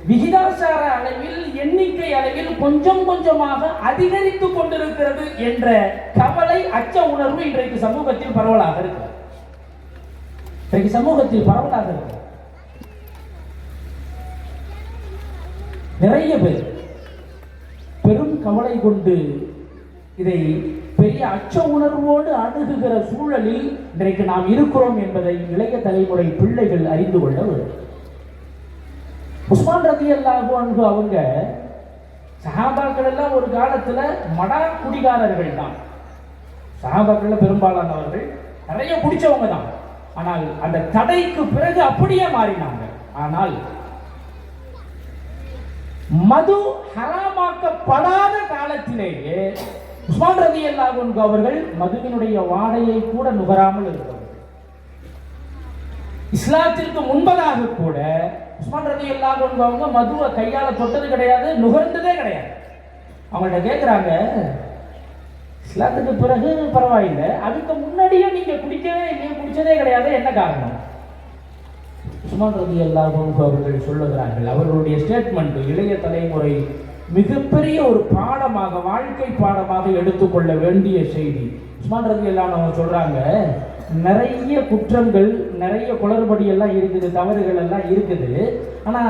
விகிதாசார அளவில், எண்ணிக்கை அளவில் கொஞ்சம் கொஞ்சமாக அதிகரித்து கொண்டிருக்கிறது என்ற கவலை, அச்ச உணர்வு இன்றைக்கு சமூகத்தில் பரவலாக இருக்கிறது. நிறைய பேர் பெரும் கவலை கொண்டு இதை பெரிய அச்ச உணர்வோடு அணுகுகிற சூழலில் இன்றைக்கு நாம் இருக்கிறோம் என்பதை இளைய தலைமுறை பிள்ளைகள் அறிந்து கொள்ள வேண்டும். உஸ்மான் ரலியல்லாஹு அன்ஹு அவங்க, சஹாபாக்கள் எல்லாம் ஒரு காலத்துல மடா குடிகாரர்கள் தான். சஹாபாக்கள் பெரும்பாலானவர்கள் நிறைய குடிச்சவங்க தான். ஆனால் அந்த தடைக்கு பிறகு அப்படியே மாறினாங்க. ஆனால் மது ஹராமாக்கப்படாத காலத்திலேயே உஸ்மான் ரலியல்லாஹு அன்ஹு அவர்கள் மதுவினுடைய வாடையை கூட நுகராமல் இருந்தவர். இஸ்லாத்திற்கு முன்பதாக கூட உஸ்மான் ரலியல்லாஹு அன்ஹு அவங்க மதுவை கையால தொட்டது கிடையாது, நுகர்ந்ததே கிடையாது. அவங்கள்ட்ட கேட்குறாங்க, இஸ்லாத்துக்கு பிறகு பரவாயில்லை, அதுக்கு முன்னாடியே நீங்க குடிக்கவே இல்லையே, குடிச்சதே கிடையாது, என்ன காரணம்? உஸ்மான் ரலியல்லாஹு அன்ஹு அவர்கள் சொல்லுகிறார்கள், அவர்களுடைய ஸ்டேட்மெண்ட் இளைய தலைமுறை மிகப்பெரிய ஒரு பாடமாக, வாழ்க்கை பாடமாக எடுத்துக்கொள்ள வேண்டிய செய்தி. உஸ்மான் ரலியல்லாஹு அன்ஹு அவங்க சொல்றாங்க, நிறைய குற்றங்கள், நிறைய குளறுபடி எல்லாம் இருக்குது, தவறுகள் எல்லாம் இருக்குது. ஆனா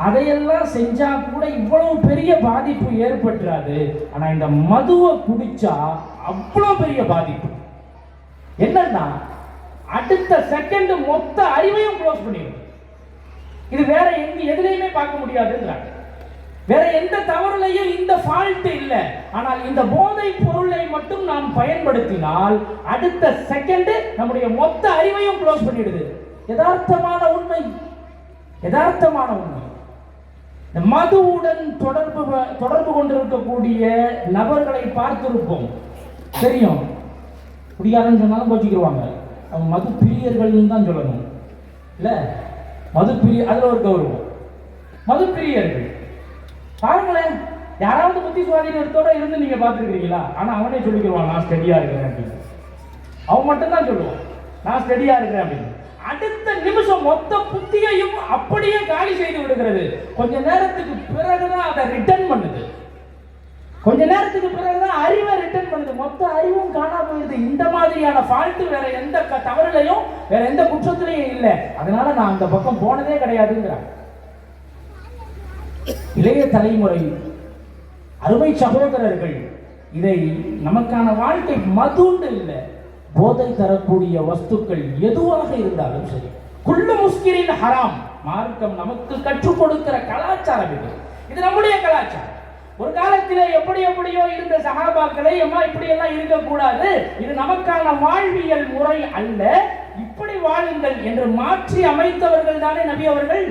அதையெல்லாம் செஞ்சா கூட இவ்வளவு பெரிய பாதிப்பு ஏற்பட்டுறாது. ஆனா இந்த மதுவை குடிச்சா அவ்வளவு பெரிய பாதிப்பு. என்னன்னா அடுத்த செகண்ட் மொத்த அறிவையும் க்ளோஸ் பண்ணிடும். இது வேற எதுலையுமே பார்க்க முடியாதுன்றாங்க. வேற எந்த தவறுலையும் இந்த ஃபால்ட் இல்லை. ஆனால் இந்த போதை பொருளை மட்டும் நாம் பயன்படுத்தினால் அடுத்த செகண்ட் நம்முடைய மொத்த அறிவையும் க்ளோஸ் பண்ணிடுது. யதார்த்தமான உண்மை, யதார்த்தமான உண்மை. மதுவுடன் தொடர்பு கொண்டிருக்கக்கூடிய நபர்களை பார்த்திருப்போம், தெரியும். குடியாரன்னு சொன்னாலும் கோச்சிக்கிடுவாங்க, அவங்க மது பிரியர்கள் தான் சொல்லணும், இல்ல மது பிரிய, அதுல ஒரு கௌரவம். மது பிரியர்கள் பாருங்களேன், யாராவது புத்தி சுவாதீனத்தோட இருந்து நீங்க பார்த்துருக்கீங்களா? ஆனா அவனே சொல்லிக்கிறான், நான் ஸ்டடியா இருக்கிறேன் அப்படின்னு. அவன் மட்டும் தான் சொல்லுவான், நான் ஸ்டடியா இருக்கிறேன் அப்படின்னு. அடுத்த நிமிஷம் மொத்த புத்தியையும் அப்படியே காலி செய்து விடுகிறது. கொஞ்ச நேரத்துக்கு பிறகுதான் அதை ரிட்டர்ன் பண்ணுது. கொஞ்ச நேரத்துக்கு பிறகுதான் அறிவை ரிட்டர்ன் பண்ணுது. மொத்த அறிவும் காணாம போயிடுது. இந்த மாதிரியான ஃபால்ட் வேற எந்த தவறுலையும், வேற எந்த குற்றத்திலையும் இல்லை. அதனால நான் அந்த பக்கம் போனதே கிடையாதுங்கிறாங்க. இளைய தலைமுறை, அருமை சகோதரர்கள், இதை நமக்கான வாழ்க்கை மதுண்டு இல்லை, போதை தரக்கூடிய வஸ்துக்கள் எதுவாக இருந்தாலும் சரி, குல்லு முஸ்கிரின் ஹராம். மார்க்கம் நமக்கு கற்றுக் கொடுக்கிற கலாச்சாரம் இது. இது நம்முடைய கலாச்சாரம். ஒரு காலத்திலே எப்படியோ இருந்த சஹாபாக்களை அம்மா இப்படி எல்லாம் இருக்கக்கூடாது, இது நமக்கான வாழ்வியல் முறை அல்ல, இப்படி வாழுங்கள் என்று மாற்றி அமைத்தவர்கள் தானே நபி அவர்கள்.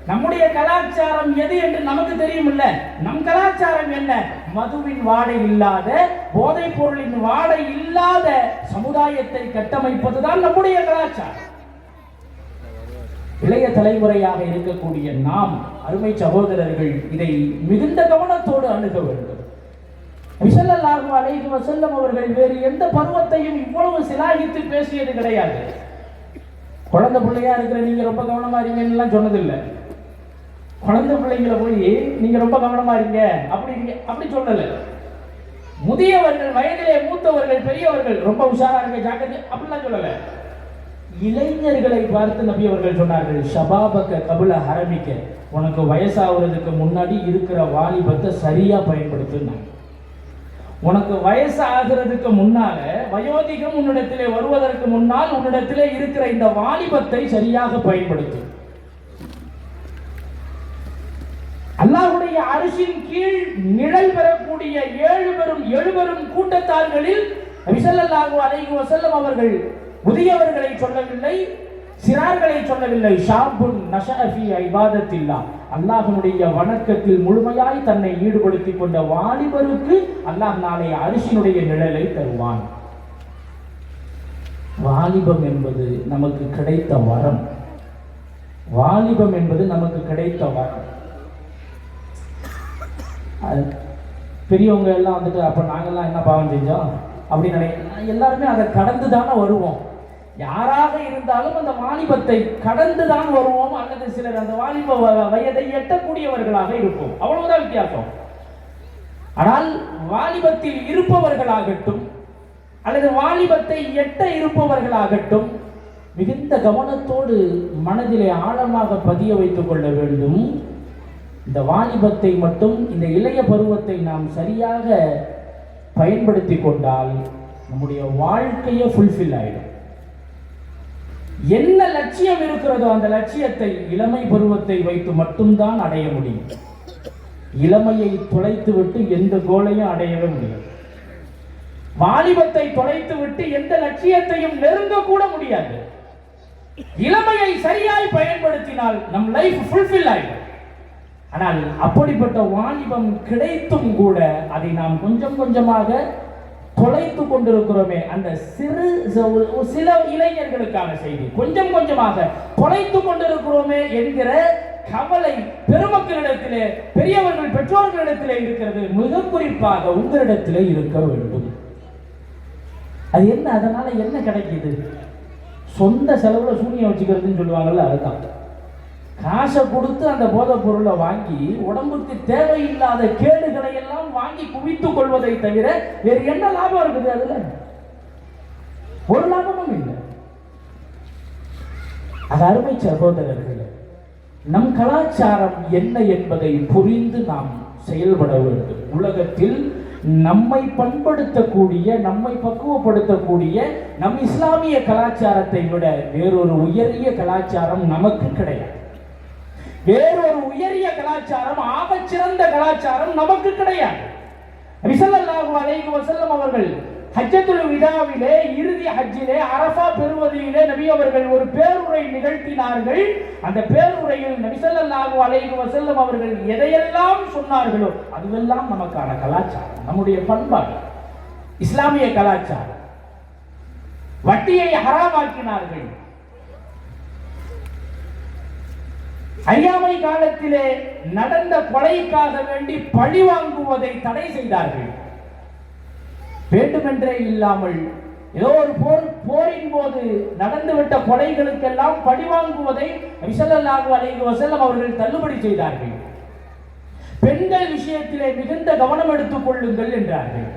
நம்முடைய கலாச்சாரம் எது என்று நமக்கு தெரியும் இல்ல. நம் கலாச்சாரம் என்ன? மதுவின் வாடை இல்லாத, போதைப் பொருளின் வாடை இல்லாத சமுதாயத்தை கட்டமைப்பதுதான் நம்முடைய கலாச்சாரம். இளைய தலைமுறையாக இருக்கக்கூடிய நாம், அருமை சகோதரர்கள், இதை மிகுந்த கவனத்தோடு அணுக வேண்டும். ஸல்லல்லாஹு அலைஹி வஸல்லம் அவர்கள் வேறு எந்த பருவத்தையும் இவ்வளவு சிலாகித்து பேசியது கிடையாது. குழந்தை பிள்ளையா இருக்கிற நீங்க ரொம்ப கவனமா இருங்கன்னு சொன்னதில்லை. குழந்தை பிள்ளைங்களை போய் நீங்க ரொம்ப கவனமா இருங்க அப்படி சொல்லல. முதியவர்கள், வயதிலே மூத்தவர்கள், பெரியவர்கள் ரொம்ப உஷாரா இருக்க, ஜாக்கிரதை அப்படிலாம் சொல்லல. இளைஞர்களை பார்த்து நபி அவர்கள் சொன்னார்கள், ஷபாபக கபுல ஹரமிக்க, உனக்கு வயசாகிறதுக்கு முன்னாடி இருக்கிற வாலிபத்தை சரியா பயன்படுத்தினாங்க. உனக்கு வயசு ஆகிறதுக்கு முன்னால, வயோதிகம் உன்னிடத்திலே வருவதற்கு முன்னால் உன்னிடத்திலே இருக்கிற இந்த வாலிபத்தை சரியாக பயன்படுத்து. அல்லாஹ்வுடைய அரிசின் கீழ் நிழல் பெறக்கூடிய எழுபெரும் கூட்டத்தார்களில் நபி ஸல்லல்லாஹு அலைஹி வஸல்லம் அவர்கள் முதியவர்களை சொல்லவில்லை, சிறார்களை சொல்லவில்லை. ஷாபுன் நஷஅ ஃபீ இபாதத்தில்லாஹ், அல்லாஹ்வுடைய வணக்கத்தில் முழுமையாய் தன்னை ஈடுபடுத்திக் கொண்ட வாலிபருக்கு அல்லாஹ் நாளை அரிசினுடைய நிழலை தருவான். வாலிபம் என்பது நமக்கு கிடைத்த வரம். வாலிபம் என்பது நமக்கு கிடைத்த வரம். பெரியவங்க எல்லாம் வந்துட்டு அப்ப நாங்கெல்லாம் என்ன பாவம் செஞ்சோம் அப்படின்னு எல்லாருமே அதை கடந்து தானே வருவோம். யாராக இருந்தாலும் அந்த வாலிபத்தை கடந்து தான் வருவோம், அல்லது சிலர் அந்த வாலிப வயதை எட்டக்கூடியவர்களாக இருப்போம். அவ்வளவுதான் வித்தியாசம். ஆனால் வாலிபத்தில் இருப்பவர்களாகட்டும் அல்லது வாலிபத்தை எட்ட இருப்பவர்களாகட்டும், மிகுந்த கவனத்தோடு மனதிலே ஆழமாக பதிய வைத்துக் கொள்ள வேண்டும். இந்த வாலிபத்தை மட்டும், இந்த இளைய பருவத்தை நாம் சரியாக பயன்படுத்தி கொண்டால் நம்முடைய வாழ்க்கையை ஃபுல்ஃபில் ஆயிடும். என்ன லட்சியம் இருக்கிறதோ அந்த லட்சியத்தை இளமை பருவத்தை வைத்து மட்டும்தான் அடைய முடியும். இளமையை தொலைத்து விட்டு எந்த கோலையும் அடையவே முடியாது. வாலிபத்தை தொலைத்து விட்டு எந்த லட்சியத்தையும் நெருங்க கூட முடியாது. இளமையை சரியாய் பயன்படுத்தினால் நம் லைஃப் ஃபுல்ஃபில் ஆயிடும். ஆனால் அப்படிப்பட்ட வாலிபம் கிடைத்தும் கூட அதை நாம் கொஞ்சம் கொஞ்சமாக தொலைத்து கொண்டிருக்கிறோமே. அந்த சில இளைஞர்களுக்கான செய்தி, கொஞ்சம் கொஞ்சமாக தொலைத்து கொண்டிருக்கிறோமே என்கிற கவலை பெருமக்களிடத்திலே, பெரியவர்கள் பெற்றோர்களிடத்திலே இருக்கிறது. மிக குறிப்பாக உங்களிடத்திலே இருக்க வேண்டும். அது என்ன? அதனால என்ன கிடைக்குது? சொந்த செலவுல சூனியம் வச்சுக்கிறதுன்னு சொல்லுவாங்கல்ல, அதுதான். காசை கொடுத்து அந்த போதைப் பொருளை வாங்கி உடம்புக்கு தேவையில்லாத கேடுகளை எல்லாம் வாங்கி குவித்துக் கொள்வதை தவிர வேறு என்ன லாபம் இருக்குது? அதுல ஒரு லாபமும் இல்லை. அது அருமை சகோதரர்களே, நம் கலாச்சாரம் என்ன என்பதை புரிந்து நாம் செயல்பட வேண்டும். உலகத்தில் நம்மை பண்படுத்தக்கூடிய, நம்மை பக்குவப்படுத்தக்கூடிய நம் இஸ்லாமிய கலாச்சாரத்தை விட வேறொரு உயரிய கலாச்சாரம் நமக்கு கிடையாது. வேறொரு உயரிய கலாச்சாரம், ஆகச் சிறந்த கலாச்சாரம் நமக்கு கிடையாது. நபி ஸல்லல்லாஹு அலைஹி வஸல்லம் அவர்கள் ஹஜ்ஜத்துல் விதாவிலே, இறுதி ஹஜ்ஜிலே, அரஃபா பெருவதியிலே நபி அவர்கள் ஒரு பேருரை நிகழ்த்தினார்கள். அந்த பேருரையில் நபி ஸல்லல்லாஹு அலைஹி வஸல்லம் அவர்கள் எதையெல்லாம் சொன்னார்களோ அதுவெல்லாம் நமக்கான கலாச்சாரம், நம்முடைய பண்பாடு, இஸ்லாமிய கலாச்சாரம். வட்டியை ஹராமாக்கினார்கள். அறியாமை காலத்திலே நடந்த கொலைக்காக வேண்டி பழி வாங்குவதை தடை செய்தார்கள். வேண்டுமென்றே இல்லாமல் ஏதோ ஒரு போரின் போது நடந்துவிட்ட கொலைகளுக்கெல்லாம் பழி வாங்குவதை நபி ஸல்லல்லாஹு அலைஹி வஸல்லம் அவர்கள் தள்ளுபடி செய்தார்கள். பெண்கள் விஷயத்திலே மிகுந்த கவனம் எடுத்துக் கொள்ளுங்கள் என்றார்கள்.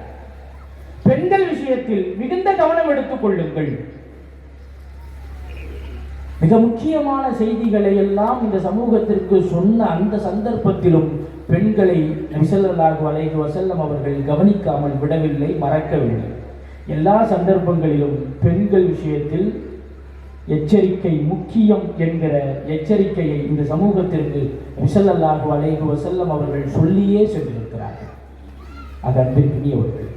பெண்கள் விஷயத்தில் மிகுந்த கவனம் எடுத்துக் கொள்ளுங்கள். மிக முக்கியமான செய்திகளை எல்லாம் இந்த சமூகத்திற்கு சொன்ன அந்த சந்தர்ப்பத்திலும் பெண்களை நபி ஸல்லல்லாஹு அலைஹி வஸல்லம் அவர்கள் கவனிக்காமல் விடவில்லை, மறக்கவில்லை. எல்லா சந்தர்ப்பங்களிலும் பெண்கள் விஷயத்தில் எச்சரிக்கை முக்கியம் என்கிற எச்சரிக்கையை இந்த சமூகத்திற்கு நபி ஸல்லல்லாஹு அலைஹி வஸல்லம் அவர்கள் சொல்லியே சென்றிருக்கிறார்கள். அது அன்பிற்குரியவர்கள்,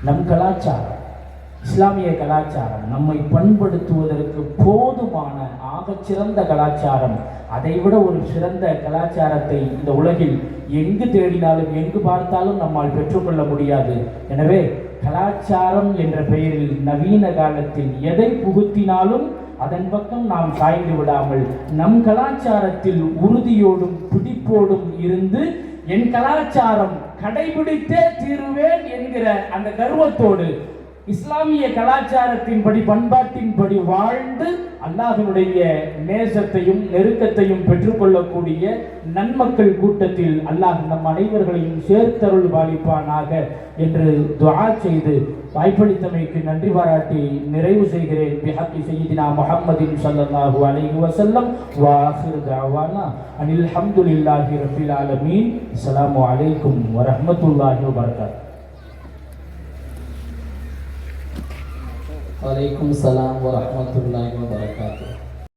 நம் கலாச்சாரம், இஸ்லாமிய கலாச்சாரம் நம்மை பண்படுத்துவதற்கு போதுமான ஆகச்சிறந்த கலாச்சாரம். அதைவிட ஒரு சிறந்த கலாச்சாரத்தை இந்த உலகில் எங்கு தேடினாலும் எங்கு பார்த்தாலும் நம்மால் பெற்றுக்கொள்ள முடியாது. எனவே கலாச்சாரம் என்ற பெயரில் நவீன காலத்தில் எதை புகுத்தினாலும் அதன் பக்கம் நாம் சாய்ந்து விடாமல் நம் கலாச்சாரத்தில் உறுதியோடும் பிடிப்போடும் இருந்து என் கலாச்சாரம் கடைபிடித்தே தீருவேன் என்கிற அந்த கர்வத்தோடு இஸ்லாமிய கலாச்சாரத்தின்படி, பண்பாட்டின்படி வாழ்ந்து அல்லாஹ்வுடைய நேசத்தையும் நெருக்கத்தையும் பெற்றுக்கொள்ளக்கூடிய நன்மக்கள் கூட்டத்தில் அல்லாஹ் நம் அனைவர்களையும் சேர்த்தருள் பாலிப்பானாக என்று துஆ செய்து வாய்ப்பளித்தமைக்கு நன்றி பாராட்டி நிறைவு செய்கிறேன். பிஹக்கி சய்யிதினா முஹம்மதின் ஸல்லல்லாஹு அலைஹி வஸல்லம் வ ஆகிரு தஅவானா அனில் ஹம்துலில்லாஹி ரப்பில் ஆலமீன். அஸ்ஸலாமு அலைக்கும் வ ரஹ்மத்துல்லாஹி வ பரகாத்துஹு. वालेकुम सलाम व रहमतुल्लाहि व बरकातुहू।